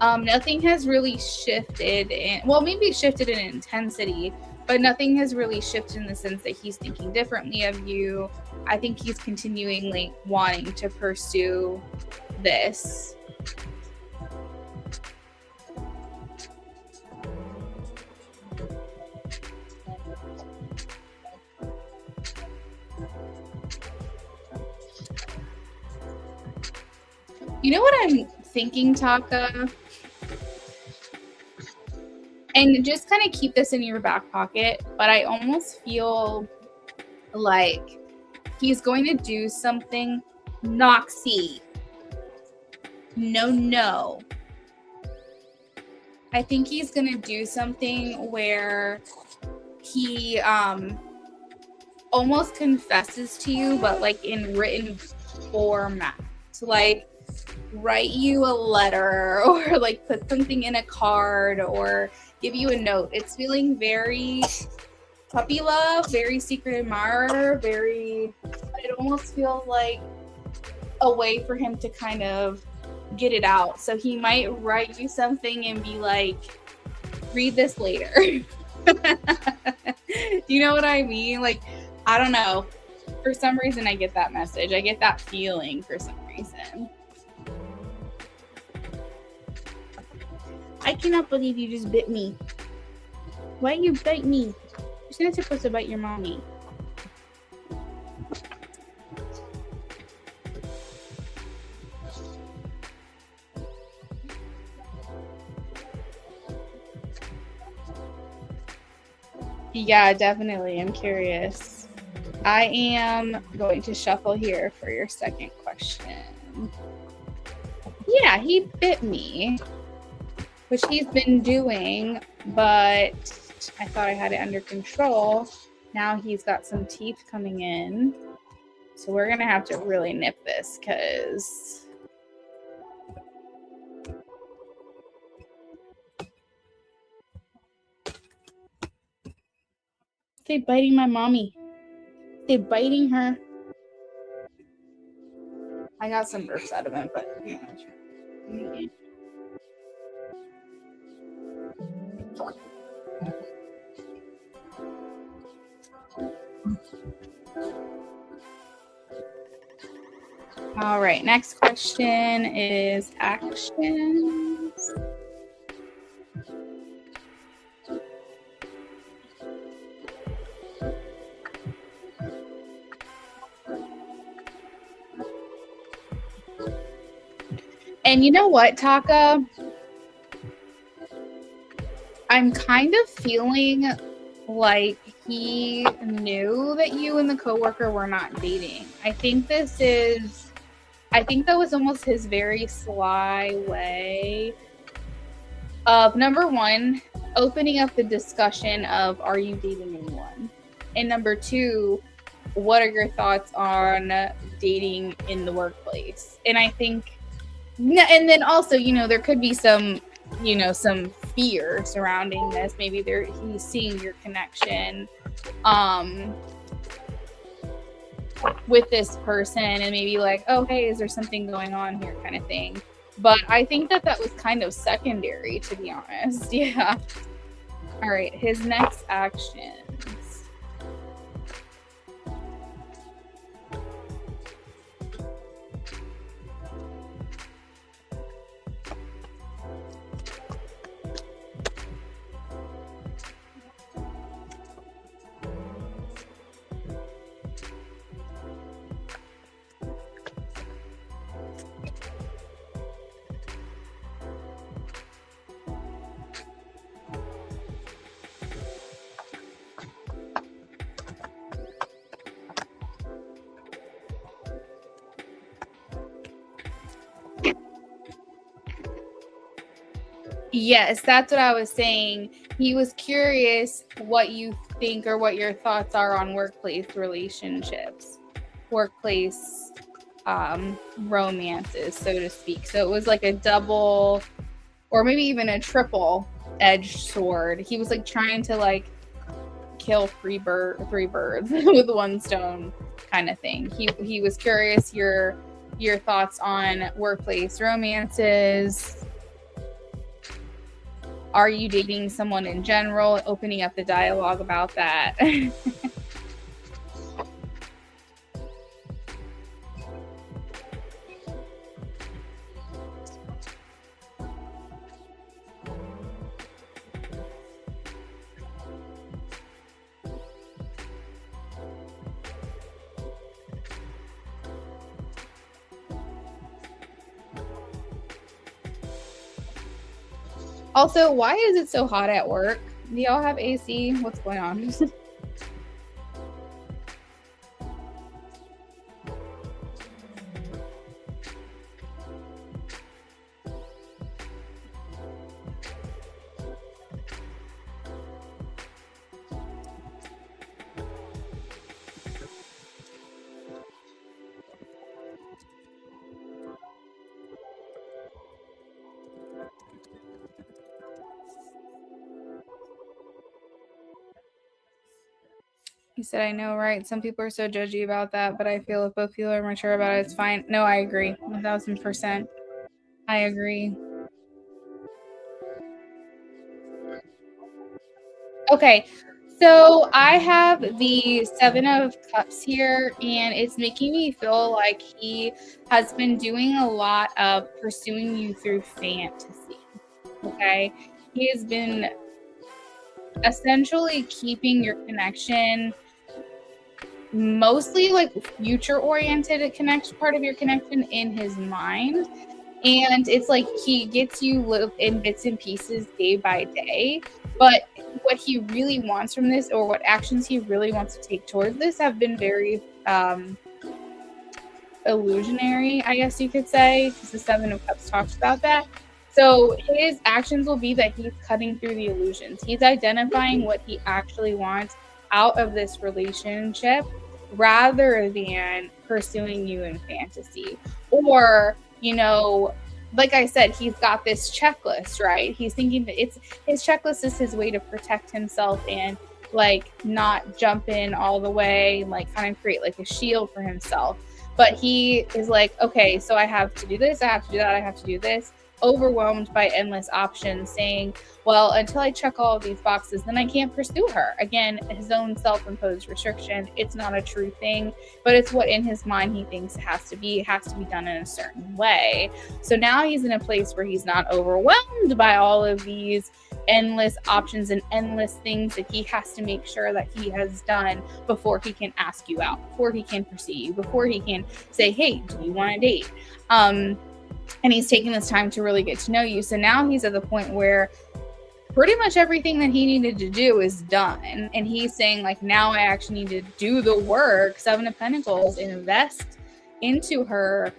Nothing has really shifted maybe shifted in intensity, but nothing has really shifted in the sense that he's thinking differently of you. I think he's continuing like wanting to pursue this. You know what I'm thinking, Taka? And just kind of keep this in your back pocket, but I almost feel like he's going to do something. Noxie. No. I think he's going to do something where he almost confesses to you, but like in written format. So like write you a letter or like put something in a card or give you a note. It's feeling very puppy love, very secret admirer, it almost feels like a way for him to kind of get it out. So he might write you something and be like, read this later. You know what I mean? Like, I don't know. For some reason, I get that message. I get that feeling for some reason. I cannot believe you just bit me. Why you bite me? You're not supposed to bite your mommy. Yeah, definitely. I'm curious. I am going to shuffle here for your second question. Yeah, he bit me, which he's been doing, but I thought I had it under control. Now he's got some teeth coming in. So we're going to have to really nip this because they biting my mommy. They biting her. I got some burps out of him, but yeah. All right, next question is actions. And you know what, Taka? I'm kind of feeling like he knew that you and the coworker were not dating. I think that was almost his very sly way of, number one, opening up the discussion of, are you dating anyone? And number two, what are your thoughts on dating in the workplace? And I think, and then also, there could be some fear surrounding this. Maybe he's seeing your connection with this person and maybe like, oh, hey, is there something going on here kind of thing. But I think that was kind of secondary, to be honest. Yeah. All right, his next actions. Yes, that's what I was saying. He was curious what you think or what your thoughts are on workplace relationships, workplace romances, so to speak. So it was like a double or maybe even a triple edged sword. He was like trying to like kill three birds with one stone kind of thing. He was curious your thoughts on workplace romances. Are you dating someone in general? Opening up the dialogue about that. Also, why is it so hot at work? Do y'all have AC? What's going on? He said, I know, right? Some people are so judgy about that, but I feel if both people are mature about it, it's fine. No, I agree. 1000%. I agree. Okay, so I have the Seven of Cups here, and it's making me feel like he has been doing a lot of pursuing you through fantasy. Okay, he has been essentially keeping your connection mostly like future oriented connection, part of your connection in his mind. And it's like he gets you live in bits and pieces day by day. But what he really wants from this, or what actions he really wants to take towards this, have been very illusionary, I guess you could say, because the Seven of Cups talks about that. So his actions will be that he's cutting through the illusions. He's identifying what he actually wants out of this relationship rather than pursuing you in fantasy. Or, you know, like I said, he's got this checklist, right? He's thinking that it's his checklist is his way to protect himself and like not jump in all the way, like kind of create like a shield for himself. But he is like, okay, so I have to do this, I have to do that, I have to do this, overwhelmed by endless options, saying, well, until I check all of these boxes, then I can't pursue her. Again, his own self-imposed restriction. It's not a true thing, but it's what in his mind he thinks it has to be. It has to be done in a certain way. So now he's in a place where he's not overwhelmed by all of these endless options and endless things that he has to make sure that he has done before he can ask you out, before he can pursue you, before he can say, hey, do you want to date? And he's taking this time to really get to know you. So now he's at the point where pretty much everything that he needed to do is done. And he's saying, like, now I actually need to do the work, Seven of Pentacles, invest into her,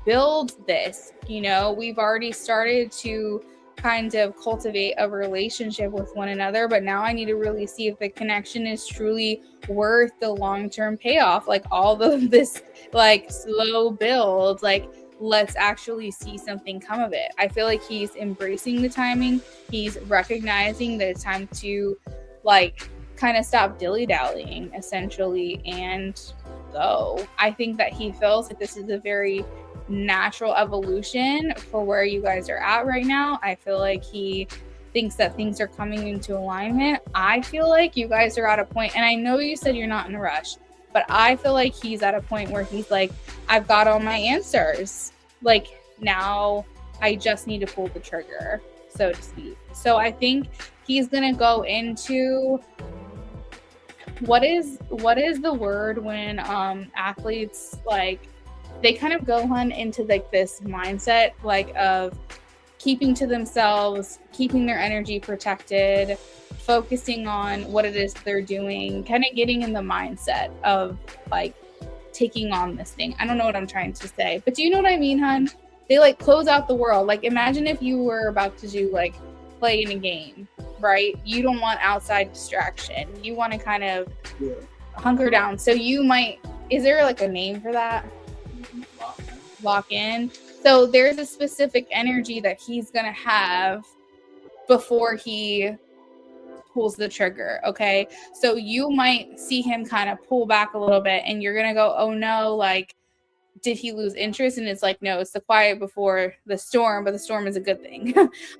build this. You know, we've already started to kind of cultivate a relationship with one another, but now I need to really see if the connection is truly worth the long-term payoff. Like all of this like slow build, like let's actually see something come of it. I feel like he's embracing the timing. He's recognizing that it's time to like kind of stop dilly-dallying essentially and go. I think that he feels like this is a very natural evolution for where you guys are at right now. I feel like he thinks that things are coming into alignment. I feel like you guys are at a point, and I know you said you're not in a rush, but I feel like he's at a point where he's like, I've got all my answers. Like now I just need to pull the trigger, so to speak. So I think he's going to go into what is the word when athletes like they kind of go into like this mindset like of keeping to themselves, keeping their energy protected, focusing on what it is they're doing, kind of getting in the mindset of like taking on this thing. I don't know what I'm trying to say, but do you know what I mean, hun? They like close out the world. Like imagine if you were about to do like play in a game, right? You don't want outside distraction. You want to kind of hunker down. So you might, is there like a name for that? Lock in. So there's a specific energy that he's going to have before he pulls the trigger. Okay. So you might see him kind of pull back a little bit and you're going to go, oh no, like did he lose interest? And it's like, no, it's the quiet before the storm, but the storm is a good thing.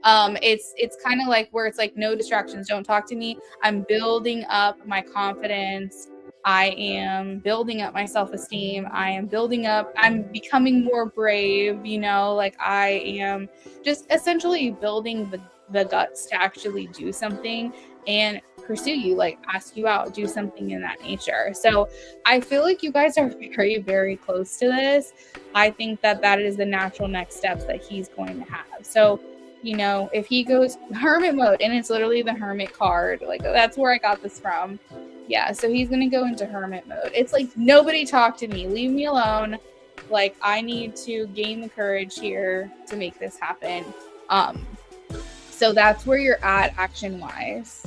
It's kind of like where it's like, no distractions, don't talk to me. I'm building up my confidence. I am building up my self-esteem. I'm becoming more brave, like I am just essentially building the guts to actually do something and pursue you, like ask you out, do something in that nature. So I feel like you guys are very, very close to this. I think that is the natural next steps that he's going to have. So, if he goes hermit mode, and it's literally the hermit card, like that's where I got this from. Yeah, so he's going to go into hermit mode. It's like, nobody talk to me, leave me alone. Like, I need to gain the courage here to make this happen. So that's where you're at action wise.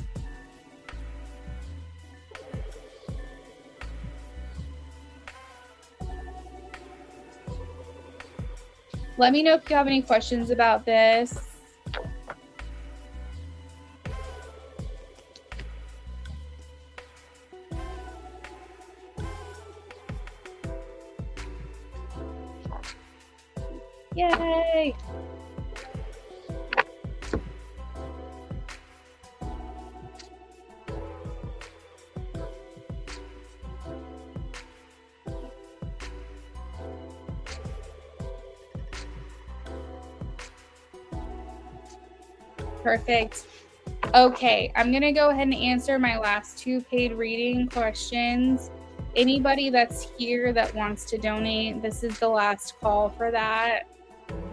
Let me know if you have any questions about this. Yay! Perfect. Okay, I'm going to go ahead and answer my last 2 paid reading questions. Anybody that's here that wants to donate, this is the last call for that.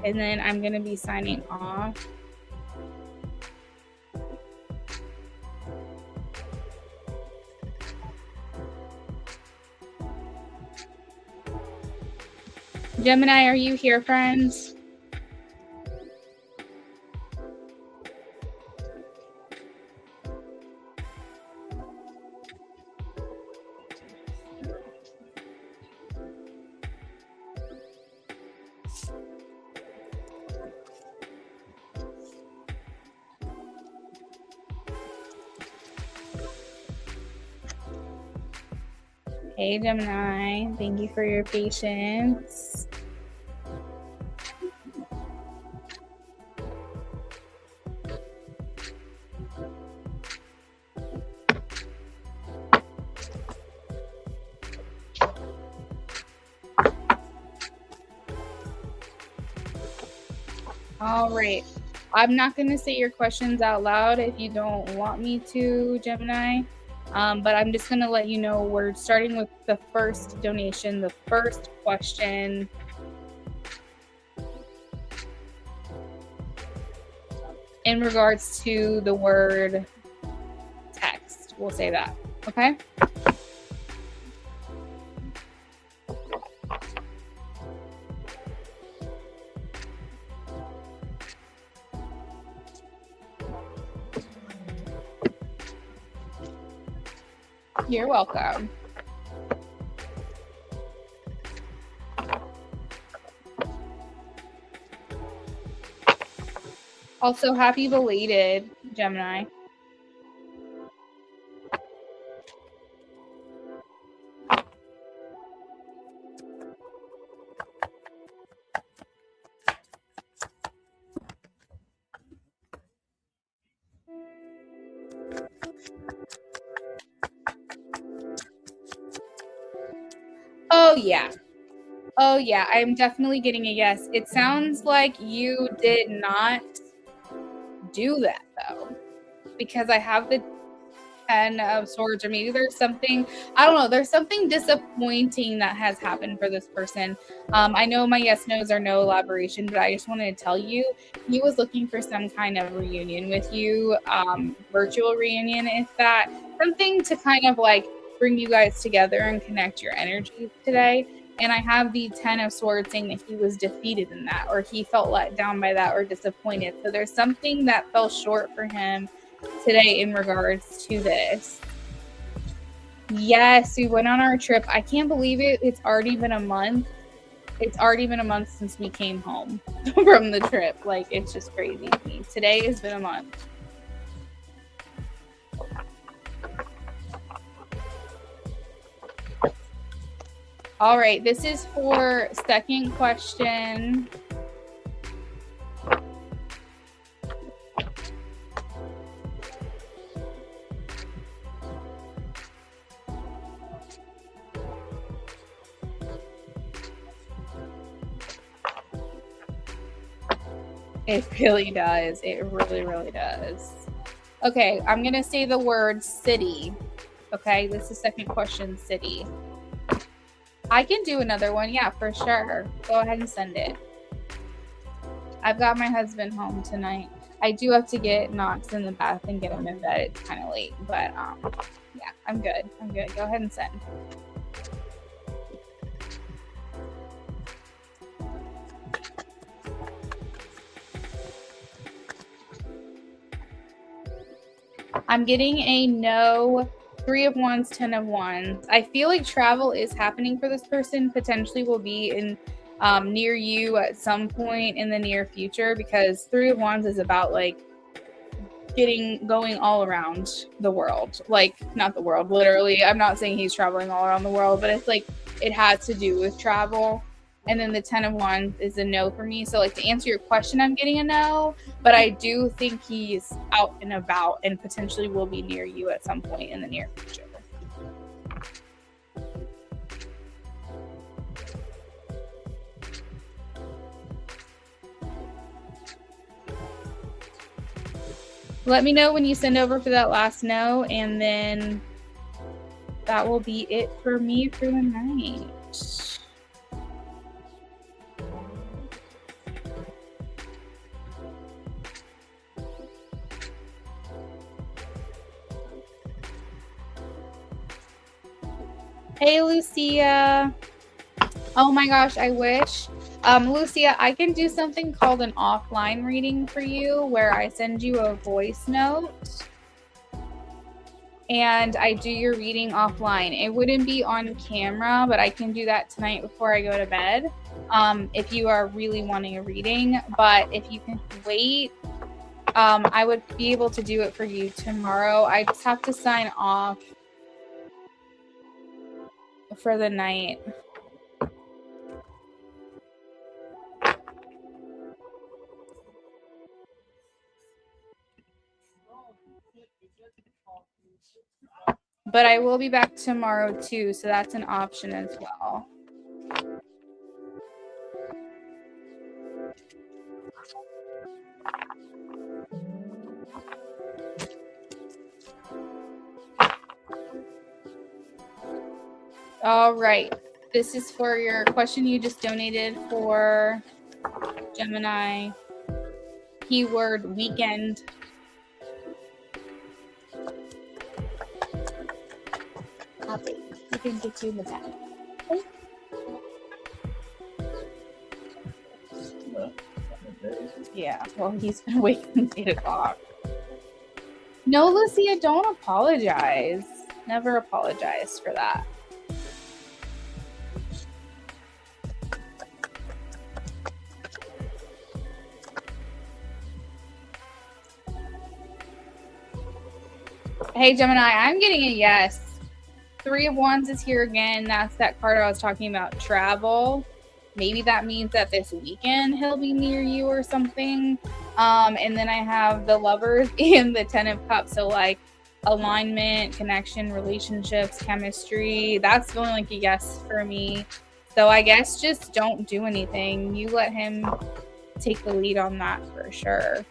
And then I'm going to be signing off. Gemini, are you here, friends? Hey, Gemini, thank you for your patience. All right. I'm not going to say your questions out loud if you don't want me to, Gemini. But I'm just going to let you know we're starting with the first donation, the first question. In regards to the word text, we'll say that. Okay? You're welcome. Also, happy belated, Gemini. Oh, yeah. Oh, yeah. I'm definitely getting a yes. It sounds like you did not do that, though, because I have the 10 of swords, or maybe there's something, I don't know, there's something disappointing that has happened for this person. I know my yes no's are no elaboration, but I just wanted to tell you, he was looking for some kind of reunion with you, virtual reunion, if that, something to kind of like bring you guys together and connect your energies today. And I have the 10 of swords saying that he was defeated in that, or he felt let down by that, or disappointed. So there's something that fell short for him today in regards to this. Yes, we went on our trip. I can't believe it. It's already been a month. It's already been a month since we came home from the trip. Like, it's just crazy to me. Today has been a month. All right, this is for second question. It really does. It really, really does. Okay, I'm going to say the word city. Okay, this is second question, city. I can do another one. Yeah, for sure. Go ahead and send it. I've got my husband home tonight. I do have to get Knox in the bath and get him in bed. It's kind of late, but yeah, I'm good. I'm good. Go ahead and send. I'm getting a no, 3 of wands, 10 of wands. I feel like travel is happening for this person. Potentially will be in near you at some point in the near future, because 3 of wands is about like going all around the world. Like, not the world, literally. I'm not saying he's traveling all around the world, but it's like it has to do with travel. And then the 10 of wands is a no for me. So like, to answer your question, I'm getting a no, but I do think he's out and about and potentially will be near you at some point in the near future. Let me know when you send over for that last no, and then that will be it for me for the night. Hey, Lucia. Oh my gosh, I wish. Lucia, I can do something called an offline reading for you, where I send you a voice note and I do your reading offline. It wouldn't be on camera, but I can do that tonight before I go to bed, if you are really wanting a reading. But if you can wait, I would be able to do it for you tomorrow. I just have to sign off for the night. But I will be back tomorrow too, so that's an option as well. All right. This is for your question you just donated for Gemini. Keyword weekend. Copy. You can get you in the back. Yeah, well, he's been waiting since 8 o'clock. No, Lucia, don't apologize. Never apologize for that. Hey, Gemini, I'm getting a yes. 3 of wands is here again. That's that card I was talking about, travel. Maybe that means that this weekend he'll be near you or something. And then I have the lovers and the 10 of cups. So like alignment, connection, relationships, chemistry. That's feeling like a yes for me. So I guess just don't do anything. You let him take the lead on that for sure.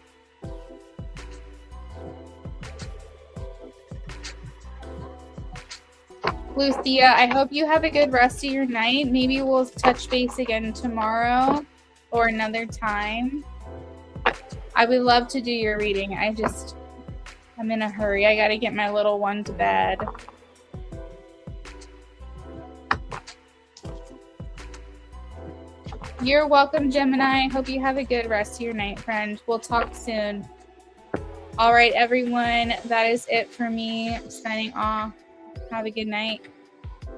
Lucia, I hope you have a good rest of your night. Maybe we'll touch base again tomorrow or another time. I would love to do your reading. I'm in a hurry. I got to get my little one to bed. You're welcome, Gemini. Hope you have a good rest of your night, friend. We'll talk soon. All right, everyone. That is it for me. Signing off. Have a good night.